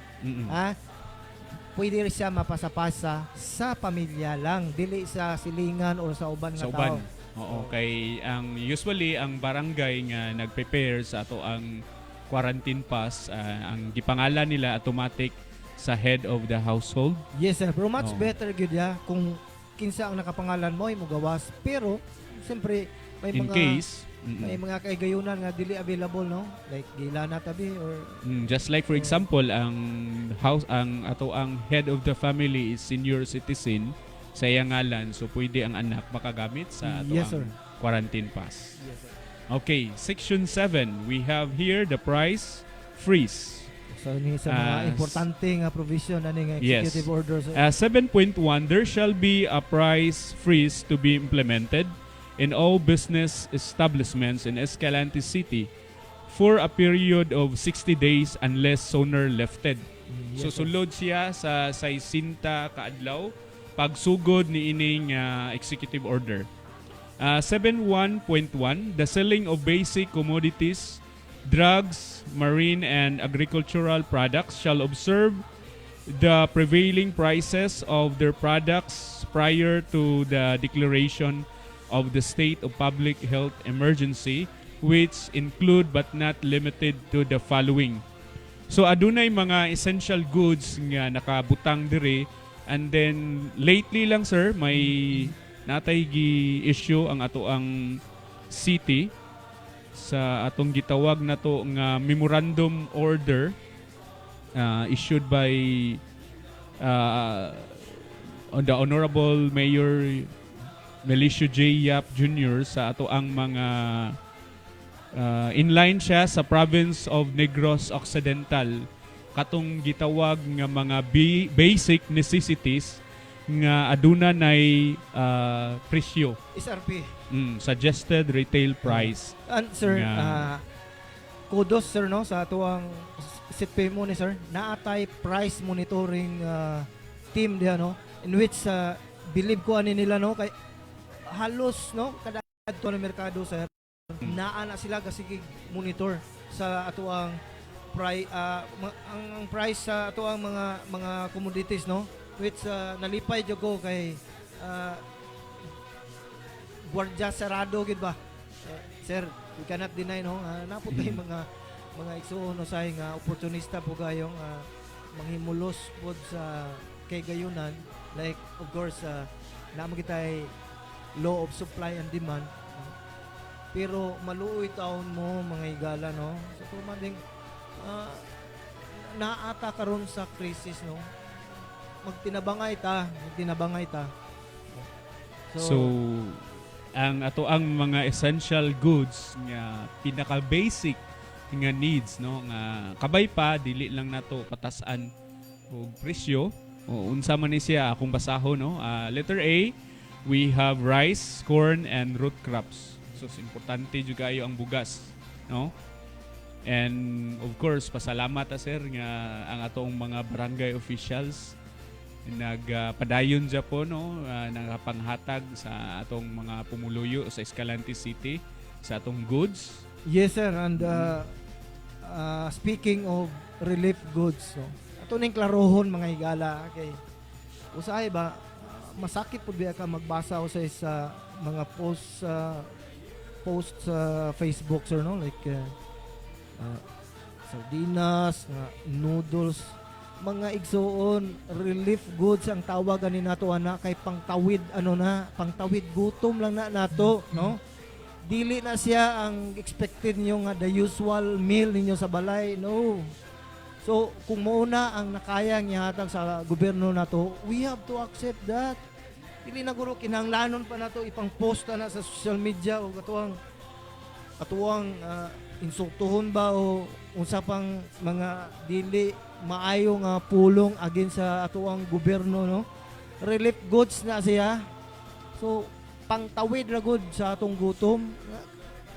Pwede siya mapasapasa sa pamilya lang, dili sa silingan o sa uban nga tao. Oo, kay ang usually ang barangay nga nag-prepare sa ato ang quarantine pass, ang gipangalan nila automatic sa head of the household. Yes sir, pero much better gyud ya kung kinsa ang nakapangalan mo imo gawas. Pero siyempre may in mga case may mga kaigayunan nga dili available no, like gilana tabi or just like for example ang ato ang head of the family is senior citizen sa iyang ngalan, so pwede ang anak makagamit sa ato ang quarantine pass. Yes sir. Okay, section 7, we have here the price freeze. So ni sa mga importante nga provision ani nga executive orders. 7.1, there shall be a price freeze to be implemented in all business establishments in Escalante City for a period of 60 days unless sooner lifted. So Yes, sir. sulod siya sa 60 kaadlaw pagsugod ni ining executive order. 7.1.1, the selling of basic commodities, drugs, marine and agricultural products shall observe the prevailing prices of their products prior to the declaration of the state of public health emergency, which include but not limited to the following. So adunay mga essential goods nga nakabutang dire, and then lately lang sir may natay gi-issue ang ato ang city sa atong gitawag na to nga memorandum order issued by the Honorable Mayor Melicio J. Yap Jr. sa ato ang mga inline siya sa province of Negros Occidental katong gitawag nga mga basic necessities nga aduna nay presyo, SRP. suggested retail price. And sir, Nga- kudos sir no sa tuwang sitpe mo ni sir. Naatay price monitoring team diha no, in which believe ko ani nila no kay halos no kada adto na merkado sir naa na sila kasig monitor sa atuang ang price sa atuang mga commodities no, which nalipay jud ko kay guardia sarado gid ba. Sir, we cannot deny no naputay mga igsuon no say nga opportunista po gayong manghimulos pod sa kay gayunan, like of course naman kitay law of supply and demand, pero maluoy taon mo mga igala no sa tumading naata karon sa crisis no, magtinabangay ta. So ang ato ang mga essential goods nga pinaka basic nga needs no nga kabay pa dili lang nato patasan og presyo o unsa man ni siya akong basahon no. Letter A, we have rice, corn and root crops. So importante jud kayo ang bugas no. And of course pasalamat sir nga ang atong mga barangay officials nagpadayon dyan po no, nakapanghatag sa atong mga pumuluyo sa Escalante City sa atong goods. Yes sir, and speaking of relief goods no, ato ning klarohon mga higala kay usahay ba masakit pud biya ka magbasa usay sa mga post sa Facebook sir no, like sardinas, noodles, mga igsuon relief goods ang tawagan ni nato ana kay pangtawid pangtawid gutom lang na nato no. Dili na siya ang expected niyo nga the usual meal ninyo sa balay no. So kung mauna ang nakayang ihatag sa gobyerno nato, we have to accept that. Dili na guro kinahanglanon pa nato ipang post na sa social media o katuwang insultuhon ba o unsa pang mga dili maayo nga pulong against sa atuang gobyerno no. Relief goods na siya. So pangtawid ra gud sa atong gutom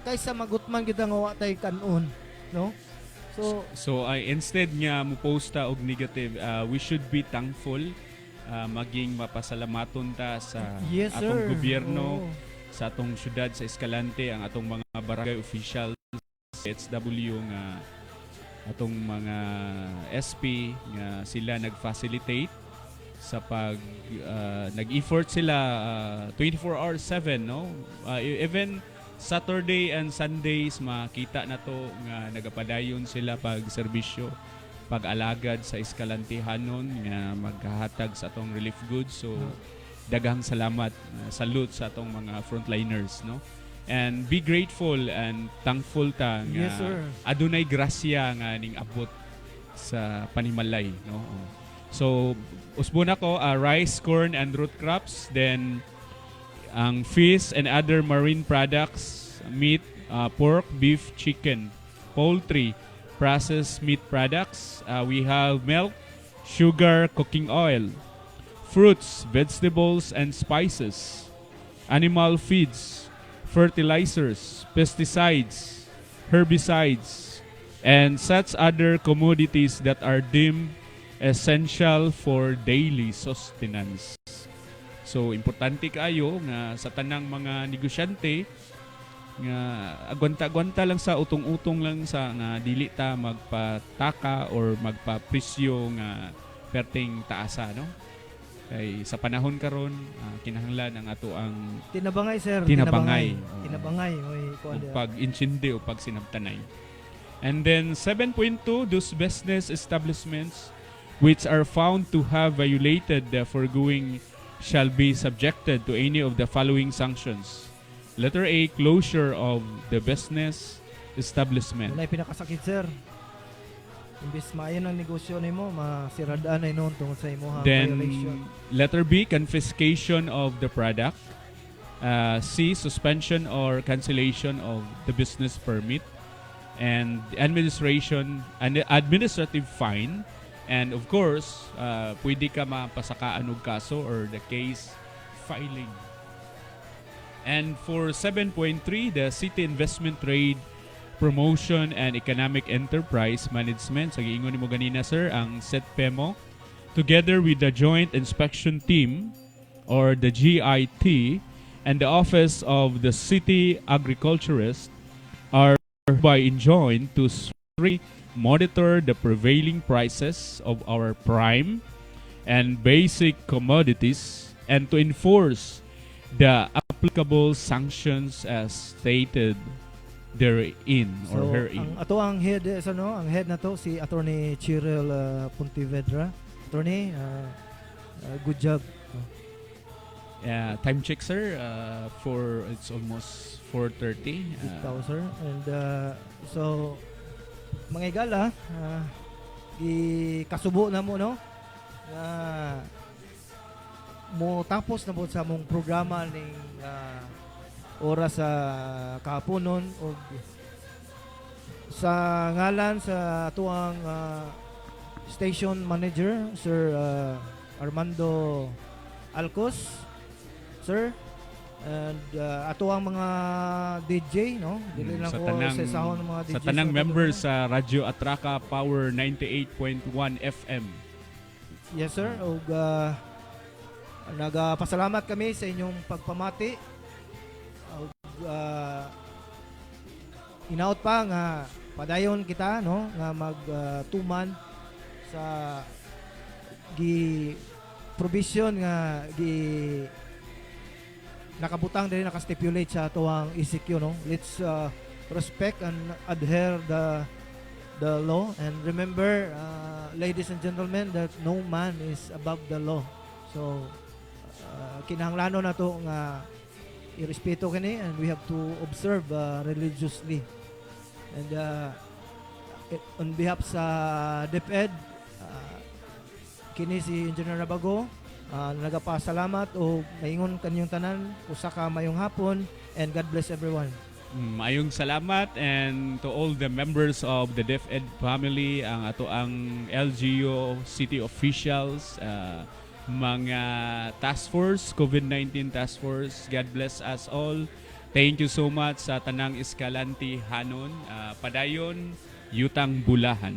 kaysa magutman kita nga wa tay kanon no. So instead nga mo posta og negative, we should be thankful, maging mapasalamaton ta sa yes, atong sir. gobyerno, sa atong syudad sa Escalante, ang atong mga barangay officials, SW nga atong mga SP nga sila nag-facilitate sa pag nag-effort sila 24 hours 7 no. Even Saturday and Sundays makita na to nga nagapadayon sila pag serbisyo, pag-alagad sa Escalantehanon nga maghahatag sa atong relief goods. So daghang salamat, salute sa atong mga frontliners no. And be grateful and thankful ta nga yes, sir. adunay grasya nga ning abot sa panimalay no. So usbon ako rice, corn and root crops, then ang fish and other marine products, meat, pork, beef, chicken, poultry, processed meat products, we have milk, sugar, cooking oil, fruits, vegetables and spices, animal feeds, fertilizers, pesticides, herbicides, and such other commodities that are deemed essential for daily sustenance. So importante kayo nga sa tanang mga negosyante nga agwanta-agwanta lang sa utong-utong lang sa nga dili ta magpataka or magpapresyo nga perting taasa, no? Kay sa panahon karon kinahanglan ang ato ang Tinabangay, sir. Tinabangay. Tinabangay. Oy, kuan dia. pag insindi o pag sinabtanay. And then 7.2, those business establishments which are found to have violated the foregoing shall be subjected to any of the following sanctions. Letter A, closure of the business establishment. Unay pinakasakit, sir. Imbes maayon ang negosyo nimo, masiradaan na inon tungod sa imong Then violation. letter B, confiscation of the product. C, suspension or cancellation of the business permit. And administrative fine. And of course, pwede ka mapasakaan og kaso or the case filing. And for 7.3, the City Investment Trade Promotion and Economic Enterprise Management, sa giingon nimo ganina, sir, ang SETPEMO, together with the Joint Inspection Team or the GIT and the Office of the City Agriculturist are by enjoined to strictly monitor the prevailing prices of our prime and basic commodities and to enforce the applicable sanctions as stated therein or So, herein. ang ato ang head ang head na to si Attorney Chirel Pontevedra. Attorney, good job. Time check, sir, for it's almost 4:30. Ikaw, sir. And so mga igala, ikasubo na mo, no? Mo tapos na po sa mong programa ning oras sa kahaponon o sa ngalan sa tuang station manager, Sir Armando Alcos, sir, and ato ang mga DJ, no? Dili lang sa ko tanang, sa sahon ng mga DJ sa tanang members sa Radyo Atraka Power 98.1 FM. Yes, sir. Og nagapasalamat kami sa inyong pagpamati. Og inaot pa nga padayon kita, no, nga magtuman sa gi provision nga gi nakabutang din, nakastipulate sa tuwang ECQ, no. Let's respect and adhere the law, and remember, ladies and gentlemen, that no man is above the law. So kinahanglanon na to nga irespeto kini, and we have to observe religiously. And on behalf sa DepEd, kini si Engineer Nabago, nagapasalamat o maingon kanyang tanan, usa ka mayong hapon, and God bless everyone. Mayong salamat, and to all the members of the DepEd family, ang ato ang LGU city officials, mga task force, COVID-19 task force, God bless us all. Thank you so much sa tanang Escalante hanon, padayon yutang bulahan.